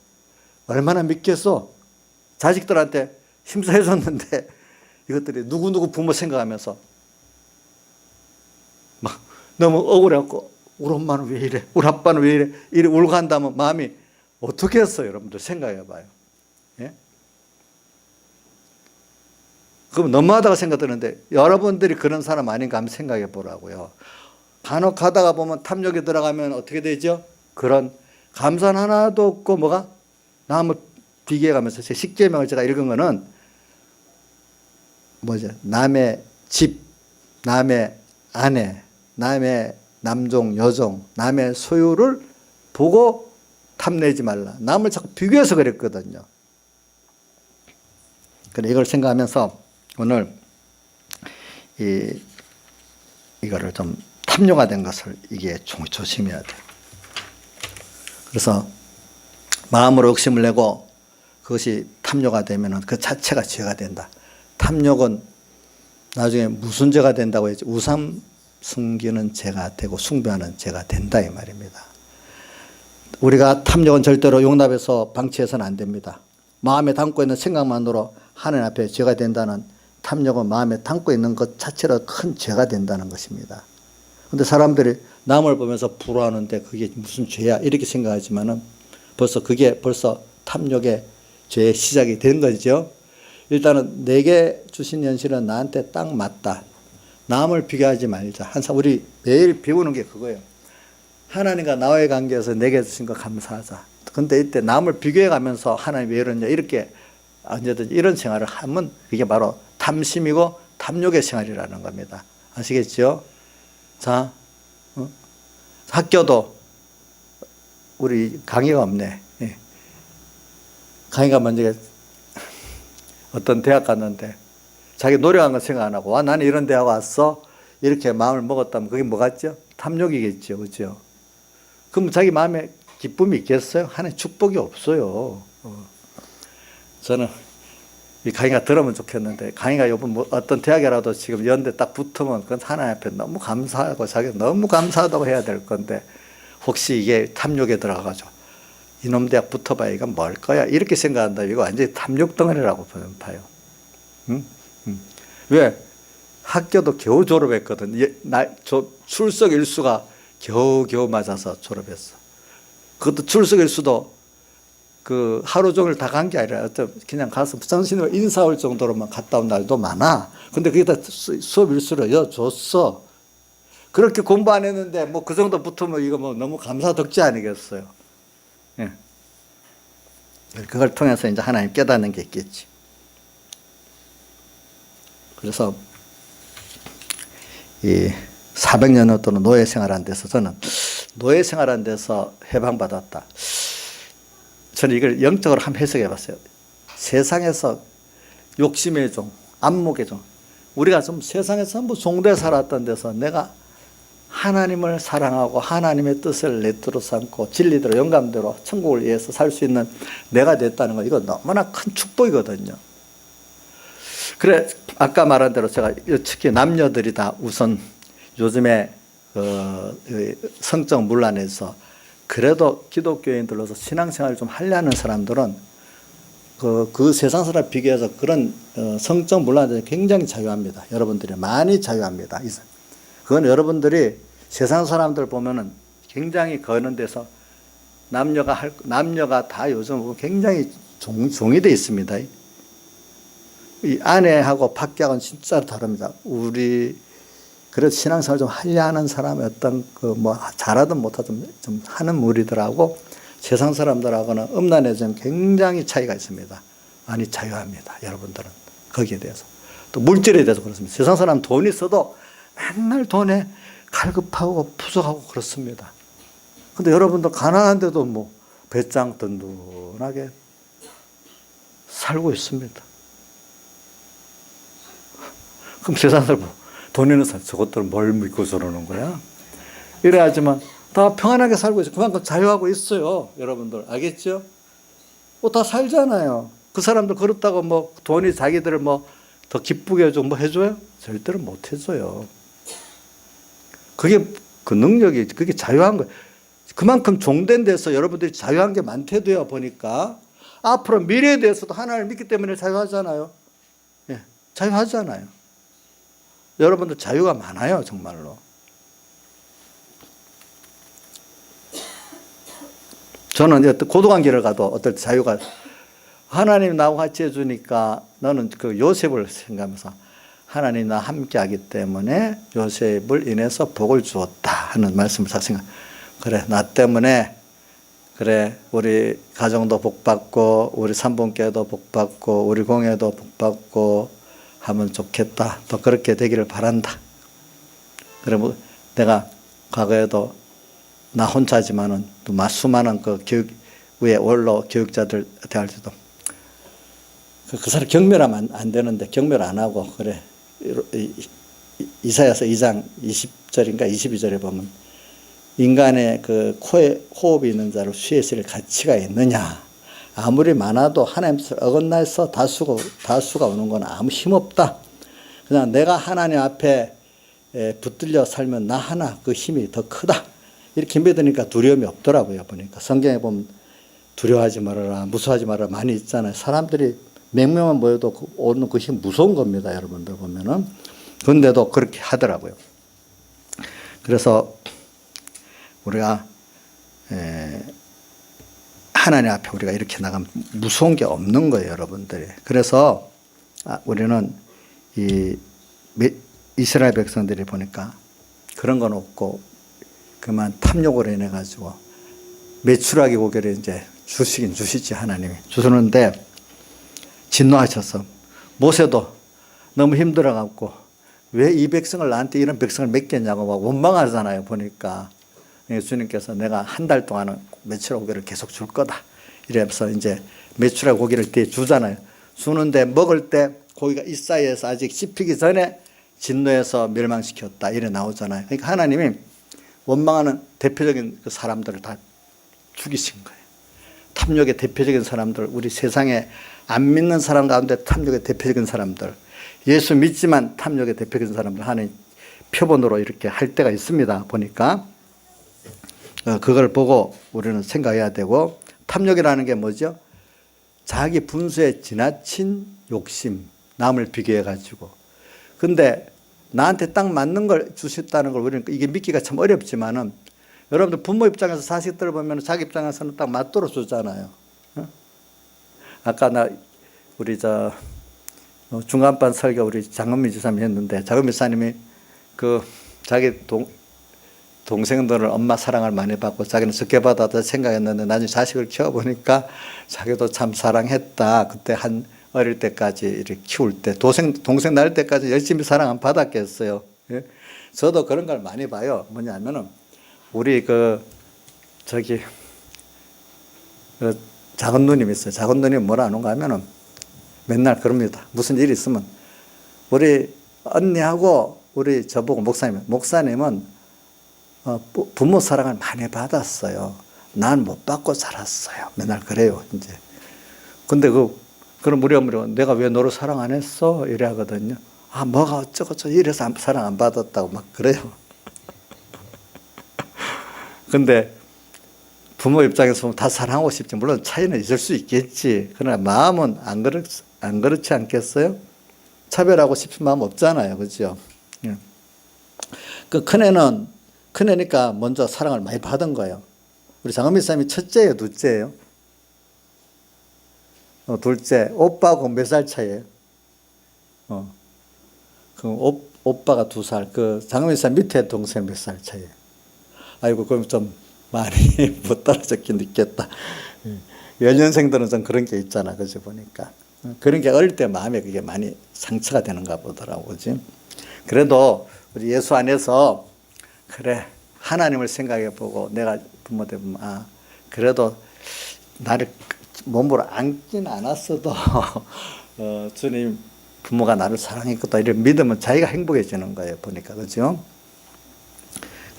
얼마나 믿겠어? 자식들한테 힘써해줬는데 이것들이 누구누구 부모 생각하면서 막 너무 억울해갖고 우리 엄마는 왜 이래? 우리 아빠는 왜 이래? 이래 울고 한다면 마음이 어떻게 했어요? 여러분들 생각해봐요. 예? 그럼 너무하다고 생각드는데 여러분들이 그런 사람 아닌가 한번 생각해 보라고요. 간혹 가다가 보면 탐욕에 들어가면 어떻게 되죠? 그런 감사는 하나도 없고 뭐가 남을 비교해 가면서 제 십계명을 제가 읽은 거는 뭐죠? 남의 집, 남의 아내, 남의 남종, 여종, 남의 소유를 보고 탐내지 말라. 남을 자꾸 비교해서 그랬거든요. 그래 이걸 생각하면서 오늘 이거를 좀 탐욕화된 것을 이게 조심해야 돼. 그래서 마음으로 욕심을 내고 그것이 탐욕화되면 그 자체가 죄가 된다. 탐욕은 나중에 무슨 죄가 된다고 했지? 우상 숨기는 죄가 되고 숭배하는 죄가 된다 이 말입니다. 우리가 탐욕은 절대로 용납해서 방치해서는 안 됩니다. 마음에 담고 있는 생각만으로 하나님 앞에 죄가 된다는 탐욕은 마음에 담고 있는 것 자체로 큰 죄가 된다는 것입니다. 그런데 사람들이 남을 보면서 부러워하는데 그게 무슨 죄야 이렇게 생각하지만은 그게 벌써 탐욕의 죄의 시작이 된 거죠. 일단은 내게 주신 현실은 나한테 딱 맞다. 남을 비교하지 말자. 항상 우리 매일 배우는 게 그거예요. 하나님과 나와의 관계에서 내게 주신 거 감사하자. 근데 이때 남을 비교해 가면서 하나님 왜 이러냐 이렇게 언제든지 이런 생활을 하면 그게 바로 탐심이고 탐욕의 생활이라는 겁니다. 아시겠죠? 자, 학교도 우리 강의가 없네. 예. 강의가 먼저 어떤 대학 갔는데 자기 노력한 거 생각 안 하고 와 나는 이런 대학 왔어 이렇게 마음을 먹었다면 그게 뭐겠죠? 탐욕이겠죠, 그죠? 그럼 자기 마음에 기쁨이 있겠어요? 하나의 축복이 없어요. 저는 이 강의가 들으면 좋겠는데 강의가 요번 뭐 어떤 대학이라도 지금 연대 딱 붙으면 그건 하나님 앞에 너무 감사하고 자기 너무 감사하다고 해야 될 건데 혹시 이게 탐욕에 들어가가지고 이놈 대학 붙어봐야 이건 뭘 거야 이렇게 생각한다 이거 완전히 탐욕 덩어리라고 봐요. 응? 왜? 학교도 겨우 졸업했거든. 출석 일수가 겨우 맞아서 졸업했어. 그것도 출석 일수도 그 하루 종일 다 간 게 아니라 그냥 가서 부장신으로 인사 올 정도로만 갔다 온 날도 많아. 근데 그게 다 수업 일수로 줬어. 그렇게 공부 안 했는데 뭐 그 정도 붙으면 이거 뭐 너무 감사 덕지 아니겠어요. 예. 그걸 통해서 이제 하나님 깨닫는 게 있겠지. 그래서 이 400년 동안 노예 생활한 데서 저는 노예 생활한 데서 해방받았다. 저는 이걸 영적으로 한번 해석해 봤어요. 세상에서 욕심의 종, 안목의 종. 우리가 좀 세상에서 전부 종래 살았던 데서 내가 하나님을 사랑하고 하나님의 뜻을 내토록 삼고 진리대로 영감대로 천국을 위해서 살 수 있는 내가 됐다는 거 이거 너무나 큰 축복이거든요. 그래 아까 말한 대로 제가 특히 남녀들이 다 우선 요즘에 성적 문란에서 그래도 기독교인들로서 신앙생활을 좀 하려는 사람들은 그 세상 사람 비교해서 그런 성적 문란에 굉장히 자유합니다. 여러분들이 많이 자유합니다. 그건 여러분들이 세상 사람들 보면은 굉장히 거는 데서 남녀가 다 요즘 굉장히 종이 돼 있습니다. 이 안에하고 밖하고는 진짜 다릅니다. 우리 그래서 신앙생활 좀 하려 하는 사람의 어떤 뭐 잘하든 못하든 좀 하는 무리들하고 세상 사람들하고는 음란에 좀 굉장히 차이가 있습니다. 많이 자유합니다. 여러분들은 거기에 대해서 또 물질에 대해서 그렇습니다. 세상 사람 돈이 있어도 맨날 돈에 갈급하고 부족하고 그렇습니다. 근데 여러분들 가난한데도 뭐 배짱 든든하게 살고 있습니다. 그럼 세상 사람 돈 있는 사람 저것들은 뭘 믿고 저러는 거야? 이래야지만 다 평안하게 살고 있어요. 그만큼 자유하고 있어요. 여러분들 알겠죠? 뭐 다 살잖아요. 그 사람들 그렇다고 뭐 돈이 자기들을 뭐 더 기쁘게 해줘 뭐 해줘요? 절대로 못 해줘요. 그게 그 능력이 그게 자유한 거예요. 그만큼 종된 데서 여러분들이 자유한 게 많대도요 보니까 앞으로 미래에 대해서도 하나님을 믿기 때문에 자유하잖아요. 예, 자유하잖아요. 여러분들 자유가 많아요 정말로. 저는 고등학교를 가도 어떨 때 자유가 하나님 나하고 같이 해주니까 너는 그 요셉을 생각하면서 하나님 나와 함께 하기 때문에 요셉을 인해서 복을 주었다 하는 말씀을 잘 생각. 그래 나 때문에 그래 우리 가정도 복받고 우리 삼분께도 복받고 우리 공예도 복받고 하면 좋겠다. 또 그렇게 되기를 바란다. 그래 뭐 내가 과거에도 나 혼자지만은 또 수많은 그 교육 위에 원로 교육자들 대할 때도 그 사람 경멸하면 안 되는데 경멸 안 하고 그래 이사야서 2장 20절인가 22절에 보면 인간의 그 코에 호흡이 있는 자로 쉬에 있을 가치가 있느냐. 아무리 많아도 하나님 뜻을 어긋나서 다수가 오는 건 아무 힘없다. 그냥 내가 하나님 앞에 붙들려 살면 나 하나 그 힘이 더 크다. 이렇게 믿으니까 두려움이 없더라고요. 보니까 성경에 보면 두려워하지 말아라 무서워하지 말아라 많이 있잖아요. 사람들이 몇 명만 모여도 오는 그 힘 무서운 겁니다. 여러분들 보면은. 그런데도 그렇게 하더라고요. 그래서 우리가 하나님 앞에 우리가 이렇게 나가면 무서운 게 없는 거예요. 여러분들이. 그래서 우리는 이 이스라엘 백성들이 보니까 그런 건 없고 그만 탐욕으로 인해 가지고 매출하기 고개를 이제 주시긴 주시지 하나님이 주시는데 진노하셔서 모세도 너무 힘들어 갖고 왜 이 백성을 나한테 이런 백성을 맡겼냐고 막 원망하잖아요. 보니까 주님께서 내가 한 달 동안은 매출하기 고기를 계속 줄 거다. 이래서 이제 매출하기 고기를 주잖아요. 주는데 먹을 때 고기가 이 사이에서 아직 씹히기 전에 진노해서 멸망시켰다 이래 나오잖아요. 그러니까 하나님이 원망하는 대표적인 그 사람들을 다 죽이신 거예요. 탐욕의 대표적인 사람들, 우리 세상에 안 믿는 사람 가운데 탐욕의 대표적인 사람들, 예수 믿지만 탐욕의 대표적인 사람들 하는 표본으로 이렇게 할 때가 있습니다. 보니까 그걸 보고 우리는 생각해야 되고, 탐욕이라는 게 뭐죠? 자기 분수에 지나친 욕심, 남을 비교해 가지고. 근데 나한테 딱 맞는 걸 주셨다는 걸 우리는 이게 믿기가 참 어렵지만은, 여러분들 부모 입장에서 자식들 보면 자기 입장에서는 딱 맞도록 주잖아요. 아까 우리 중간반 설교 우리 장은미 지사님이 했는데, 장은미 지사님이 자기 동생들은 엄마 사랑을 많이 받고 자기는 적게 받았다 생각했는데, 나중에 자식을 키워보니까 자기도 참 사랑했다. 그때 어릴 때까지 이렇게 키울 때, 동생 낳을 때까지 열심히 사랑 안 받았겠어요. 예? 저도 그런 걸 많이 봐요. 뭐냐면은, 우리 작은 누님 있어요. 작은 누님 뭐라 하는가 하면은 맨날 그럽니다. 무슨 일이 있으면, 우리 언니하고 우리 저보고 목사님은 부모 사랑을 많이 받았어요. 난 못 받고 자랐어요. 맨날 그래요, 이제. 근데 그럼 우리 어머니가 내가 왜 너를 사랑 안 했어? 이래 하거든요. 뭐가 어쩌고저쩌고 이래서 사랑 안 받았다고 막 그래요. 근데 부모 입장에서 보면 다 사랑하고 싶지. 물론 차이는 있을 수 있겠지. 그러나 마음은 안 그렇지 않겠어요? 차별하고 싶은 마음 없잖아요. 그죠? 예. 큰애니까 먼저 사랑을 많이 받은 거예요. 우리 장은미 사람이 첫째예요, 둘째예요? 둘째. 오빠하고 몇 살 차이예요? 오빠가 2살. 장은미 사람 밑에 동생 몇 살 차이예요? 아이고, 그럼 좀 많이 못 따라잡긴 있겠다. 연년생들은 좀 그런 게 있잖아. 그죠? 보니까. 그런 게 어릴 때 마음에 그게 많이 상처가 되는가 보더라고. 그지? 그래도 우리 예수 안에서, 그래, 하나님을 생각해 보고 내가 부모 되면, 그래도 나를 몸으로 안긴 않았어도 주님 부모가 나를 사랑했겠다 이런 믿으면 자기가 행복해지는 거예요. 보니까. 그죠?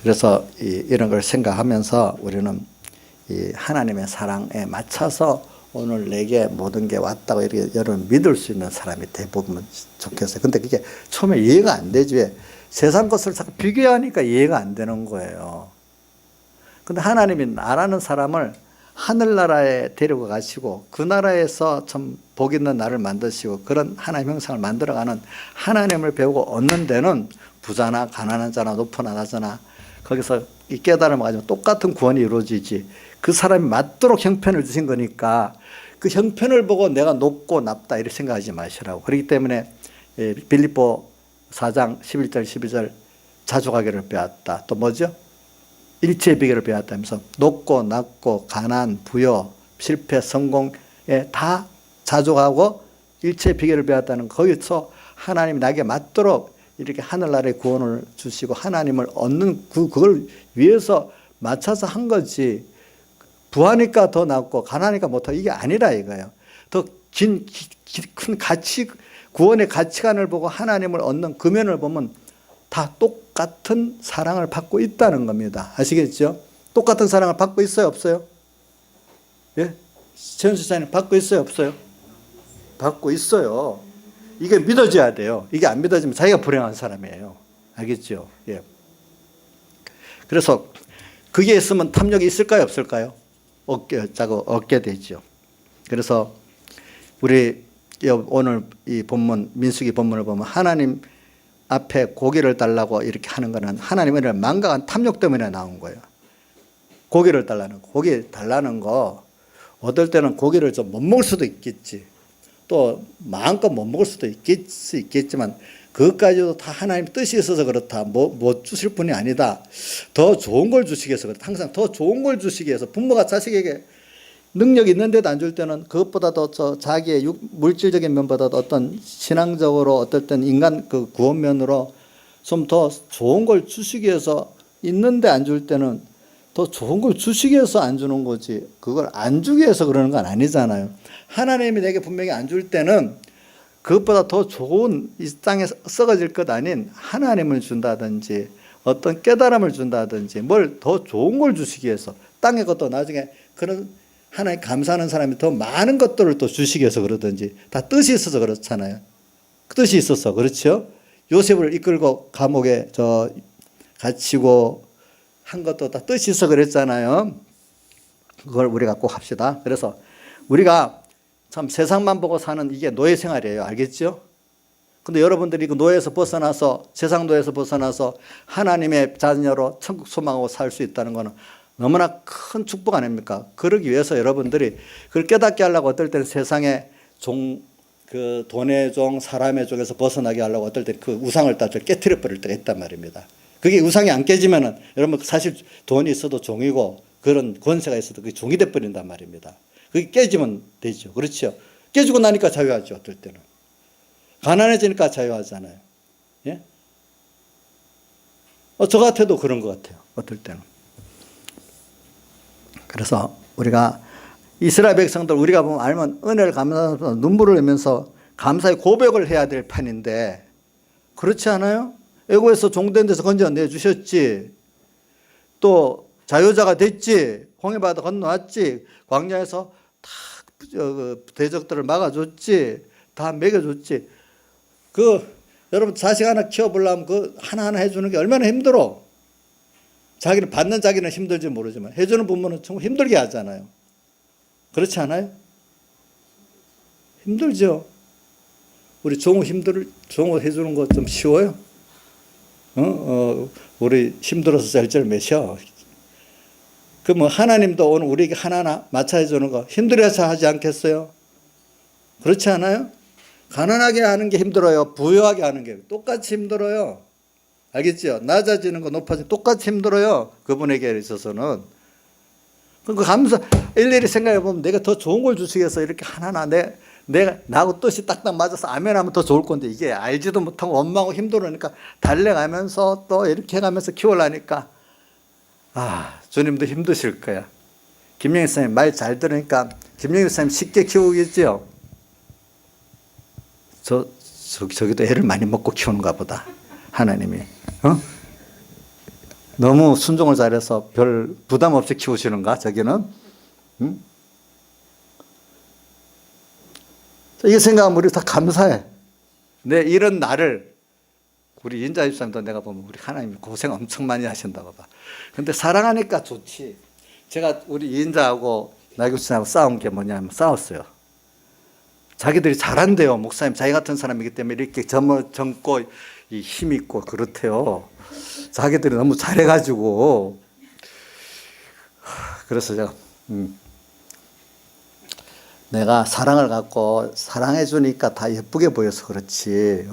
그래서 이런 걸 생각하면서 우리는 이 하나님의 사랑에 맞춰서 오늘 내게 모든 게 왔다고 이렇게 여러분 믿을 수 있는 사람이 되보면 좋겠어요. 근데 그게 처음에 이해가 안 되지. 왜? 세상 것을 자꾸 비교하니까 이해가 안 되는 거예요. 근데 하나님이 나라는 사람을 하늘나라에 데리고 가시고 그 나라에서 참 복 있는 나를 만드시고 그런 하나님 형상을 만들어가는 하나님을 배우고 얻는 데는 부자나 가난한 자나 높으나 낮으나 거기서 이 깨달음을 가지고 똑같은 구원이 이루어지지. 그 사람이 맞도록 형편을 주신 거니까 그 형편을 보고 내가 높고 nap다 이렇게 생각하지 마시라고. 그렇기 때문에 빌립보 4장 11절 12절 자족하기를 배웠다. 또 뭐죠? 일체의 비결을 배웠다면서 높고 낮고 가난 부여 실패 성공에 다 자족하고 일체의 비결을 배웠다는, 거기서 하나님이 나에게 맞도록 이렇게 하늘나라의 구원을 주시고 하나님을 얻는 그걸 위해서 맞춰서 한 거지. 부하니까 더 낫고 가난하니까 못하고 이게 아니라 이거예요. 더 큰 가치, 구원의 가치관을 보고 하나님을 얻는 그 면을 보면 다 똑같은 사랑을 받고 있다는 겁니다. 아시겠죠? 똑같은 사랑을 받고 있어요, 없어요? 예? 최은수 사님 받고 있어요, 없어요? 받고 있어요. 이게 믿어져야 돼요. 이게 안 믿어지면 자기가 불행한 사람이에요. 알겠죠? 예. 그래서 그게 있으면 탐욕이 있을까요, 없을까요? 얻게 되죠. 그래서 우리 오늘 이 본문, 민수기 본문을 보면 하나님 앞에 고기를 달라고 이렇게 하는 거는 하나님의 망각한 탐욕 때문에 나온 거예요. 고기 달라는 거, 어떨 때는 고기를 좀 못 먹을 수도 있겠지. 또 마음껏 못 먹을 수도 있겠지만 그것까지도 다 하나님 뜻이 있어서 그렇다. 못 주실 분이 아니다. 더 좋은 걸 주시기 위해서 그렇다. 항상 더 좋은 걸 주시기 위해서. 부모가 자식에게 능력이 있는데도 안 줄 때는 그것보다도 자기의 물질적인 면보다도 어떤 신앙적으로 어떨 때는 인간 그 구원면으로 좀 더 좋은 걸 주시기 위해서 있는데 안 줄 때는 더 좋은 걸 주시기 위해서 안 주는 거지. 그걸 안 주기 위해서 그러는 건 아니잖아요. 하나님이 내게 분명히 안 줄 때는 그것보다 더 좋은 이 땅에 썩어질 것 아닌 하나님을 준다든지 어떤 깨달음을 준다든지 뭘 더 좋은 걸 주시기 위해서 땅의 것도 나중에 그런 하나님 감사하는 사람이 더 많은 것들을 또 주시기 위해서 그러든지 다 뜻이 있어서 그렇잖아요. 뜻이 있어서 그렇죠. 요셉을 이끌고 감옥에 갇히고 한 것도 다 뜻이 있어 그랬잖아요. 그걸 우리가 꼭 합시다. 그래서 우리가 참 세상만 보고 사는 이게 노예 생활이에요. 알겠죠? 근데 여러분들이 그 노예에서 벗어나서 세상 노예에서 벗어나서 하나님의 자녀로 천국 소망하고 살 수 있다는 것은 너무나 큰 축복 아닙니까? 그러기 위해서 여러분들이 그걸 깨닫게 하려고 어떨 때는 세상의 그 돈의 종, 사람의 종에서 벗어나게 하려고 어떨 때 그 우상을 다 깨트려 버릴 때가 있단 말입니다. 그게 우상이 안 깨지면은 여러분 사실 돈이 있어도 종이고 그런 권세가 있어도 그게 종이 돼 버린단 말입니다. 그게 깨지면 되죠. 그렇죠? 깨지고 나니까 자유하죠. 어떨 때는. 가난해지니까 자유하잖아요. 예? 저 같아도 그런 것 같아요. 어떨 때는. 그래서 우리가 이스라엘 백성들 우리가 보면 알면 은혜를 감사하면서 눈물을 흘리면서 감사의 고백을 해야 될 판인데 그렇지 않아요? 애고에서 종된 데서 건져내 주셨지. 또 자유자가 됐지. 홍해바다 건너왔지. 광야에서 다 대적들을 막아줬지. 다 먹여줬지. 여러분 자식 하나 키워보려면 하나하나 해주는 게 얼마나 힘들어. 받는 자기는 힘들지 모르지만 해주는 부모는 정말 힘들게 하잖아요. 그렇지 않아요? 힘들죠. 우리 종호 해주는 거 좀 쉬워요? 우리 힘들어서 짤짤 매셔. 하나님도 오늘 우리에게 하나하나 맞춰 해주는 거 힘들어서 하지 않겠어요? 그렇지 않아요? 가난하게 하는 게 힘들어요? 부유하게 하는 게 똑같이 힘들어요. 알겠죠? 낮아지는 거 높아지는 거 똑같이 힘들어요. 그분에게 있어서는. 일일이 생각해 보면 내가 더 좋은 걸 주시기 위해서 이렇게 하나하나 내가 나하고 뜻이 딱딱 맞아서 아멘하면 더 좋을 건데 이게 알지도 못하고 원망하고 힘들으니까 달래가면서 또 이렇게 해가면서 키우려니까 주님도 힘드실 거야. 김영희 선생님 말 잘 들으니까 김영희 선생님 쉽게 키우겠지요? 저기도 애를 많이 먹고 키우는가 보다. 하나님이. 너무 순종을 잘해서 별 부담 없이 키우시는가, 저기는? 응? 이게 생각하면 우리 다 감사해. 이런 나를, 우리 인자 집사님도 내가 보면 우리 하나님 고생 엄청 많이 하신다고 봐. 근데 사랑하니까 좋지. 제가 우리 인자하고 나교 집사님하고 싸운 게 뭐냐면 싸웠어요. 자기들이 잘한대요. 목사님, 자기 같은 사람이기 때문에 이렇게 젊고 힘 있고 그렇대요. 자기들이 너무 잘해가지고. 그래서 제가, 내가 사랑을 갖고 사랑해주니까 다 예쁘게 보여서 그렇지.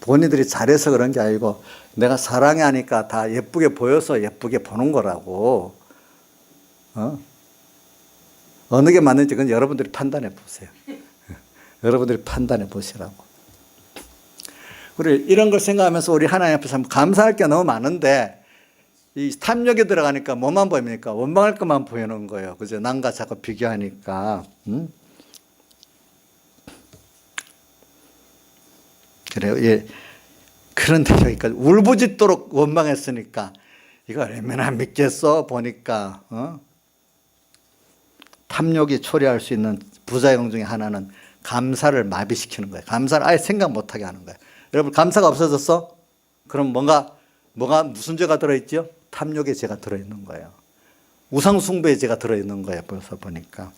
본인들이 잘해서 그런 게 아니고 내가 사랑하니까 다 예쁘게 보여서 예쁘게 보는 거라고. 어느 게 맞는지 그건 여러분들이 판단해 보세요. 여러분들이 판단해 보시라고. 우리 이런 걸 생각하면서 우리 하나님 앞에서 감사할 게 너무 많은데 이 탐욕에 들어가니까 뭐만 보입니까? 원망할 것만 보이는 거예요. 그죠? 남과 자꾸 비교하니까. 그래요. 예. 그런데 여기까지 울부짖도록 원망했으니까 이거 얼마나 믿겠어? 보니까. 탐욕이 초래할 수 있는 부작용 중에 하나는 감사를 마비시키는 거예요. 감사를 아예 생각 못하게 하는 거예요. 여러분 감사가 없어졌어? 그럼 뭐가 무슨 죄가 들어있죠? 탐욕의 죄가 들어있는 거예요. 우상숭배의 죄가 들어있는 거예요. 벌써 보니까.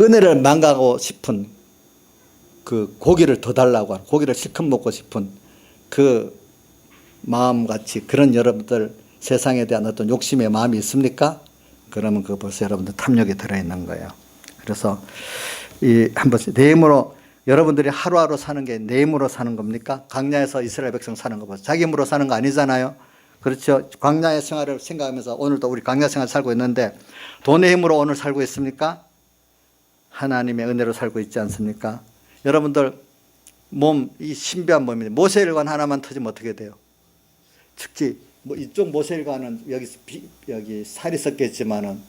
은혜를 망가고 싶은 그 고기를 더 달라고 하는, 고기를 실컷 먹고 싶은 그 마음같이 그런 여러분들 세상에 대한 어떤 욕심의 마음이 있습니까? 그러면 그 벌써 여러분들 탐욕에 들어있는 거예요. 그래서 한 번씩 내 힘으로 여러분들이 하루하루 사는 게 내 힘으로 사는 겁니까? 광야에서 이스라엘 백성 사는 거 보세요. 자기 힘으로 사는 거 아니잖아요. 그렇죠? 광야의 생활을 생각하면서 오늘도 우리 광야 생활 살고 있는데 돈의 힘으로 오늘 살고 있습니까? 하나님의 은혜로 살고 있지 않습니까? 여러분들 몸, 이 신비한 몸인데 모세혈관 하나만 터지면 어떻게 돼요? 특히 뭐 이쪽 모세혈관은 여기 살이 섞였지만은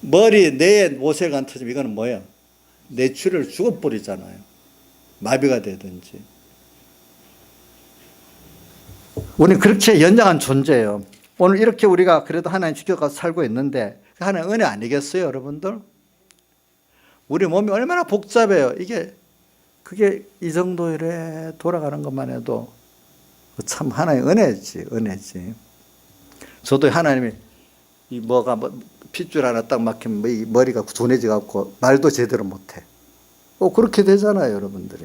머리 뇌에 모세혈관 터지면 이거는 뭐예요? 뇌출혈 죽어버리잖아요. 마비가 되든지. 우리는 그렇게 연장한 존재예요. 오늘 이렇게 우리가 그래도 하나님 지켜가서 살고 있는데 하나님 은혜 아니겠어요, 여러분들? 우리 몸이 얼마나 복잡해요. 그게 이 정도 이래 돌아가는 것만 해도 참 하나의 은혜지, 은혜지. 저도 하나님이 핏줄 하나 딱 막히면 이 머리가 둔해져 갖고 말도 제대로 못해. 그렇게 되잖아요, 여러분들이.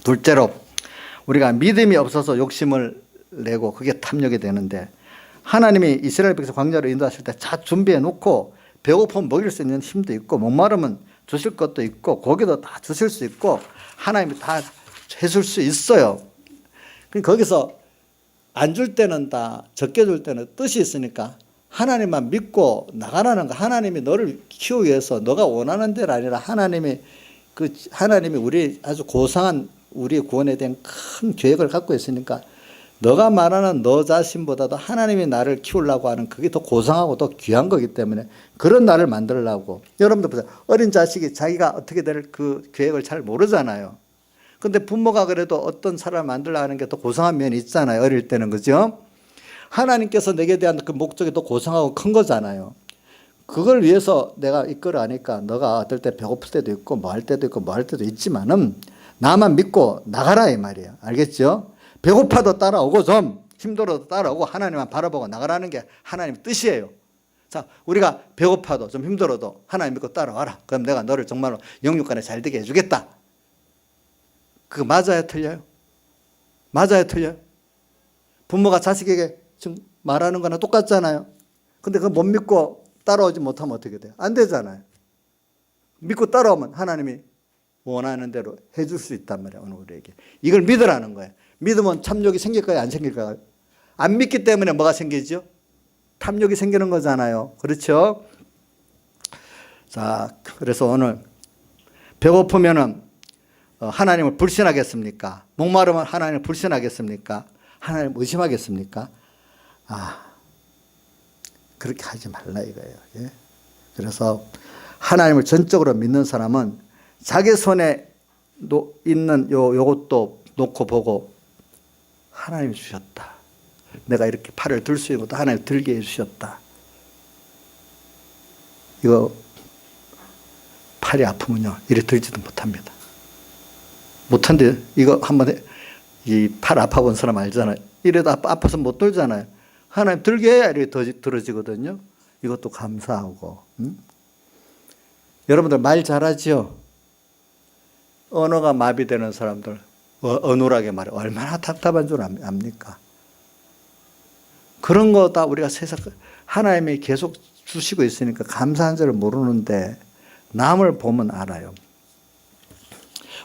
둘째로 우리가 믿음이 없어서 욕심을 내고 그게 탐욕이 되는데 하나님이 이스라엘 백성 광야로 인도하실 때 다 준비해 놓고 배고프면 먹일 수 있는 힘도 있고 목마르면 주실 것도 있고 고기도 다 주실 수 있고 하나님이 다 해줄 수 있어요. 거기서 안 줄 때는 다 적게 줄 때는 뜻이 있으니까 하나님만 믿고 나가라는 거. 하나님이 너를 키우기 위해서 너가 원하는 대로 아니라 하나님이 우리 아주 고상한 우리 구원에 대한 큰 계획을 갖고 있으니까 너가 말하는 너 자신보다도 하나님이 나를 키우려고 하는 그게 더 고상하고 더 귀한 거기 때문에 그런 나를 만들려고. 여러분들 보세요. 어린 자식이 자기가 어떻게 될 그 계획을 잘 모르잖아요. 근데 부모가 그래도 어떤 사람을 만들려고 하는 게 더 고상한 면이 있잖아요. 어릴 때는. 그죠? 하나님께서 내게 대한 그 목적이 더 고상하고 큰 거잖아요. 그걸 위해서 내가 이끌어가니까 너가 어떨 때 배고플 때도 있고 뭐 할 때도 있고 뭐 할 때도 있지만은 나만 믿고 나가라 이 말이에요. 알겠죠? 배고파도 따라오고 좀 힘들어도 따라오고 하나님만 바라보고 나가라는 게 하나님의 뜻이에요. 자, 우리가 배고파도 좀 힘들어도 하나님 믿고 따라와라. 그럼 내가 너를 정말로 영육간에 잘 되게 해주겠다. 그거 맞아요, 틀려요? 맞아요, 틀려요? 부모가 자식에게 지금 말하는 거나 똑같잖아요. 근데 그거 못 믿고 따라오지 못하면 어떻게 돼요? 안 되잖아요. 믿고 따라오면 하나님이 원하는 대로 해줄 수 있단 말이에요, 오늘 우리에게. 이걸 믿으라는 거예요. 믿으면 탐욕이 생길까요? 안 생길까요? 안 믿기 때문에 뭐가 생기죠? 탐욕이 생기는 거잖아요. 그렇죠? 자, 그래서 오늘 배고프면은 하나님을 불신하겠습니까? 목마르면 하나님을 불신하겠습니까? 하나님을 의심하겠습니까? 그렇게 하지 말라 이거예요. 예? 그래서 하나님을 전적으로 믿는 사람은 자기 손에 있는 요것도 놓고 보고 하나님이 주셨다. 내가 이렇게 팔을 들 수 있는 것도 하나님이 들게 해주셨다. 이거 팔이 아프면요 이래 들지도 못합니다. 못한데 이거 한번 이 팔 아파본 사람 알잖아요. 이래도 아파서 못 들잖아요. 하나님 들게 해야 이렇게 들어지거든요. 이것도 감사하고. 여러분들 말 잘하지요? 언어가 마비되는 사람들 어눌하게 말해 얼마나 답답한 줄 압니까? 그런 거 다 우리가 세상 하나님이 계속 주시고 있으니까 감사한 줄을 모르는데 남을 보면 알아요.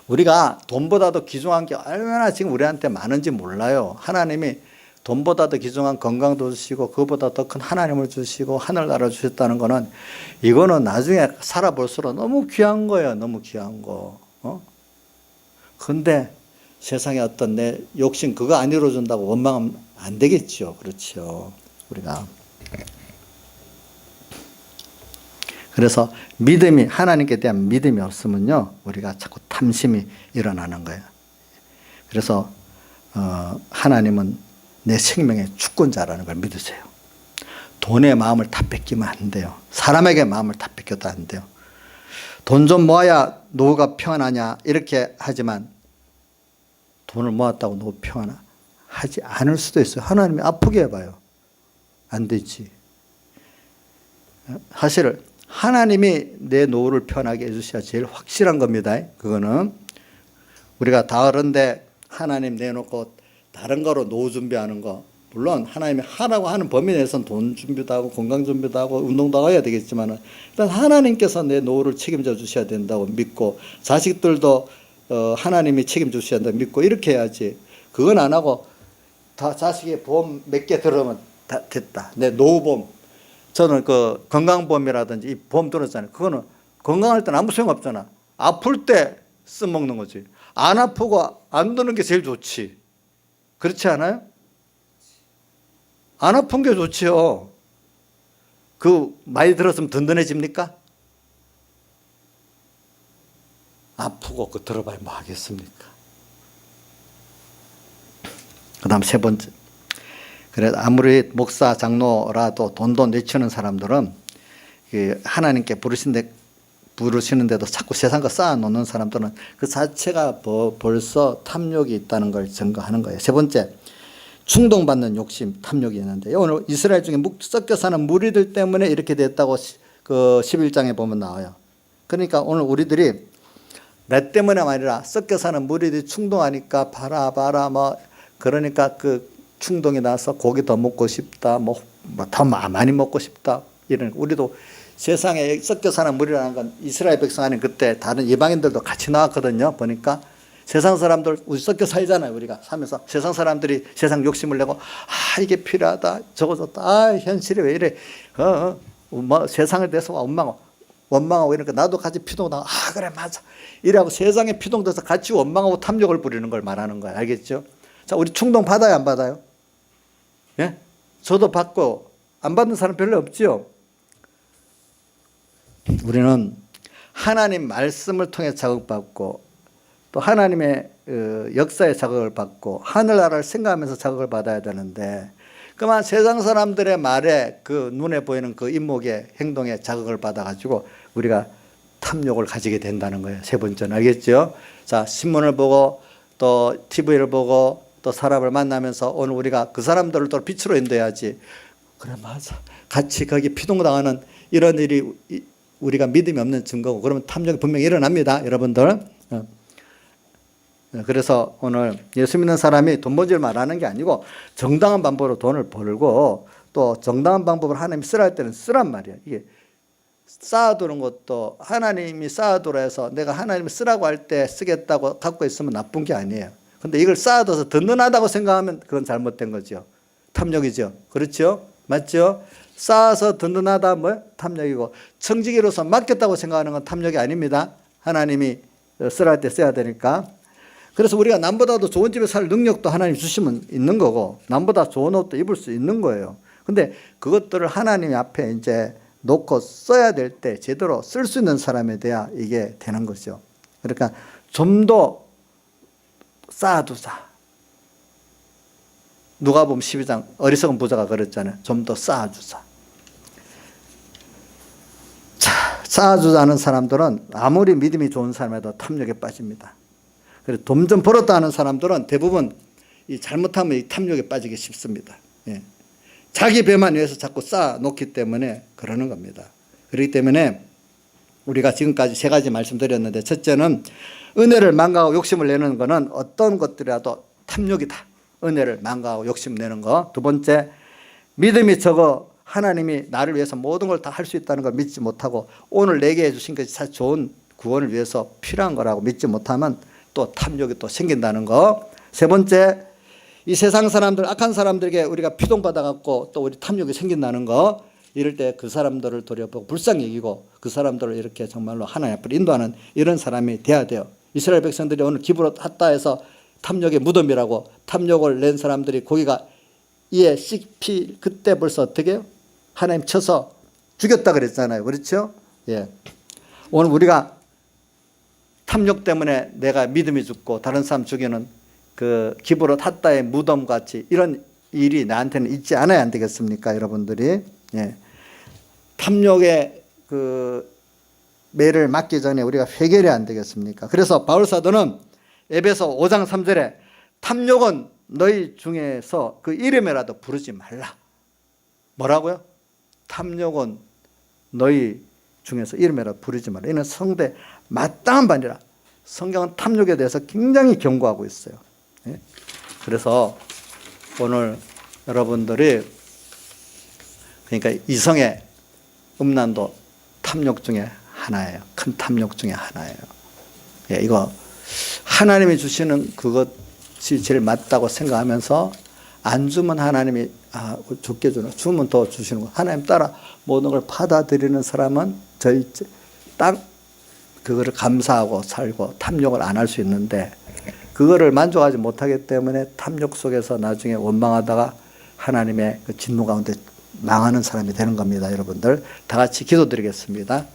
우리가 돈보다도 귀중한 게 얼마나 지금 우리한테 많은지 몰라요. 하나님이 돈보다도 귀중한 건강도 주시고 그보다 더 큰 하나님을 주시고 하늘나라 주셨다는 거는 이거는 나중에 살아볼수록 너무 귀한 거예요. 너무 귀한 거. 근데 세상에 어떤 내 욕심 그거 안 이루어준다고 원망하면 안 되겠죠. 그렇죠. 우리가. 그래서 믿음이 하나님께 대한 믿음이 없으면요. 우리가 자꾸 탐심이 일어나는 거예요. 그래서 하나님은 내 생명의 주권자라는 걸 믿으세요. 돈의 마음을 다 뺏기면 안 돼요. 사람에게 마음을 다 뺏겨도 안 돼요. 돈 좀 모아야 노후가 평안하냐 이렇게 하지만 돈을 모았다고 노후 평안하지 않을 수도 있어요. 하나님이 아프게 해봐요. 안 되지. 사실 하나님이 내 노후를 편하게 해주셔야 제일 확실한 겁니다. 그거는 우리가 다른데 하나님 내놓고 다른 거로 노후 준비하는 거 물론 하나님이 하라고 하는 범위 내에서는 돈 준비도 하고 건강 준비도 하고 운동도 해야 되겠지만 일단 하나님께서 내 노후를 책임져 주셔야 된다고 믿고 자식들도 하나님이 책임져 주셔야 된다고 믿고 이렇게 해야지. 그건 안 하고 다 자식이 보험 몇 개 들어오면 다 됐다. 내 노후보험 저는 그 건강보험이라든지 이 보험 들었잖아요. 그거는 건강할 때는 아무 소용 없잖아. 아플 때 써먹는 거지. 안 아프고 안 드는 게 제일 좋지. 그렇지 않아요? 안 아픈 게 좋지요. 그 많이 들었으면 든든해집니까? 아프고 그 들어봐야 뭐 하겠습니까? 그 다음 세 번째. 그래서 아무리 목사, 장로라도 돈도 내치는 사람들은 하나님께 부르시는데도 자꾸 세상 거 쌓아놓는 사람들은 그 자체가 벌써 탐욕이 있다는 걸 증거하는 거예요. 세 번째, 충동받는 욕심, 탐욕이 있는데 오늘 이스라엘 중에 섞여 사는 무리들 때문에 이렇게 됐다고 그 11장에 보면 나와요. 그러니까 오늘 우리들이 내 때문에 아니라 섞여 사는 무리들이 충동하니까 봐라 뭐 그러니까 그 충동이 나서 고기 더 먹고 싶다 뭐 더 많이 먹고 싶다 이런. 우리도 세상에 섞여 사는 무리라는 건 이스라엘 백성 아닌 그때 다른 이방인들도 같이 나왔거든요. 보니까 세상 사람들 우리 섞여 살잖아요. 우리가 살면서 세상 사람들이 세상 욕심을 내고 이게 필요하다 저거 좋다 현실이 왜 이래 뭐 세상에 대해서 원망하고 이러니까 나도 같이 피동당하고 그래 맞아 이래하고 세상에 피동돼서 같이 원망하고 탐욕을 부리는 걸 말하는 거예요. 알겠죠? 자, 우리 충동 받아요 안 받아요? 예? 저도 받고 안 받는 사람 별로 없지요. 우리는 하나님 말씀을 통해 자극받고 또 하나님의 역사에 자극을 받고 하늘나라를 생각하면서 자극을 받아야 되는데 그만 세상 사람들의 말에 그 눈에 보이는 그 인목의 행동에 자극을 받아가지고 우리가 탐욕을 가지게 된다는 거예요. 세 번째는. 알겠죠? 자, 신문을 보고 또 TV를 보고 또 사람을 만나면서 오늘 우리가 그 사람들을 또 빛으로 인도해야지. 그래 맞아. 같이 거기 피동당하는 이런 일이 우리가 믿음이 없는 증거고 그러면 탐욕이 분명히 일어납니다. 여러분들. 그래서 오늘 예수 믿는 사람이 돈 버질 말하는 게 아니고 정당한 방법으로 돈을 벌고 또 정당한 방법을 하나님이 쓰라 할 때는 쓰란 말이야. 이게 쌓아두는 것도 하나님이 쌓아두라 해서 내가 하나님이 쓰라고 할 때 쓰겠다고 갖고 있으면 나쁜 게 아니에요. 근데 이걸 쌓아둬서 든든하다고 생각하면 그건 잘못된 거죠. 탐욕이죠. 그렇죠? 맞죠? 쌓아서 든든하다 뭐 탐욕이고 청지기로서 맡겼다고 생각하는 건 탐욕이 아닙니다. 하나님이 쓰라 할 때 써야 되니까. 그래서 우리가 남보다도 좋은 집에 살 능력도 하나님 주시면 있는 거고 남보다 좋은 옷도 입을 수 있는 거예요. 근데 그것들을 하나님 앞에 이제 놓고 써야 될 때 제대로 쓸 수 있는 사람에 돼야 이게 되는 거죠. 그러니까 좀 더 쌓아두자. 누가복음 12장 어리석은 부자가 그랬잖아요. 좀 더 쌓아주자. 자, 쌓아주자는 사람들은 아무리 믿음이 좋은 사람에도 탐욕에 빠집니다. 그래서 돈 좀 벌었다 하는 사람들은 대부분 이 잘못하면 이 탐욕에 빠지기 쉽습니다. 예. 자기 배만 위해서 자꾸 쌓아놓기 때문에 그러는 겁니다. 그렇기 때문에 우리가 지금까지 세 가지 말씀드렸는데 첫째는 은혜를 망각하고 욕심을 내는 것은 어떤 것들이라도 탐욕이다. 은혜를 망각하고 욕심 내는 거. 두 번째, 믿음이 적어 하나님이 나를 위해서 모든 걸 다 할 수 있다는 걸 믿지 못하고 오늘 내게 해주신 것이 참 좋은 구원을 위해서 필요한 거라고 믿지 못하면 또 탐욕이 또 생긴다는 거. 세 번째, 이 세상 사람들, 악한 사람들에게 우리가 피동받아갖고 또 우리 탐욕이 생긴다는 거. 이럴 때 그 사람들을 돌려보고 불쌍히 여기고 그 사람들을 이렇게 정말로 하나님 앞으로 인도하는 이런 사람이 돼야 돼요. 이스라엘 백성들이 오늘 기브롯 핫다 해서 탐욕의 무덤이라고 탐욕을 낸 사람들이 고기가 이에 씹히 그때 벌써 어떻게 해요? 하나님 쳐서 죽였다 그랬잖아요. 그렇죠? 예. 오늘 우리가 탐욕 때문에 내가 믿음이 죽고 다른 사람 죽이는 그 기브롯 핫다의 무덤 같이 이런 일이 나한테는 있지 않아야 안 되겠습니까? 여러분들이. 예. 탐욕의 그 매를 맞기 전에 우리가 회개해야 안 되겠습니까? 그래서 바울사도는 에베소 5장 3절에 탐욕은 너희 중에서 그 이름이라도 부르지 말라. 뭐라고요? 탐욕은 너희 중에서 이름이라도 부르지 말라. 이는 성대 마땅한 바니라. 성경은 탐욕에 대해서 굉장히 경고하고 있어요. 예? 그래서 오늘 여러분들이 그러니까 이성의 음란도 탐욕 중에 하나예요. 큰 탐욕 중에 하나예요. 예, 이거 하나님이 주시는 그것이 제일 맞다고 생각하면서 안 주면 하나님이 좋게 주는, 주면 더 주시는 거. 하나님 따라 모든 걸 받아들이는 사람은 딱 그거를 감사하고 살고 탐욕을 안 할 수 있는데 그거를 만족하지 못하기 때문에 탐욕 속에서 나중에 원망하다가 하나님의 그 진노 가운데 망하는 사람이 되는 겁니다. 여러분들 다 같이 기도드리겠습니다.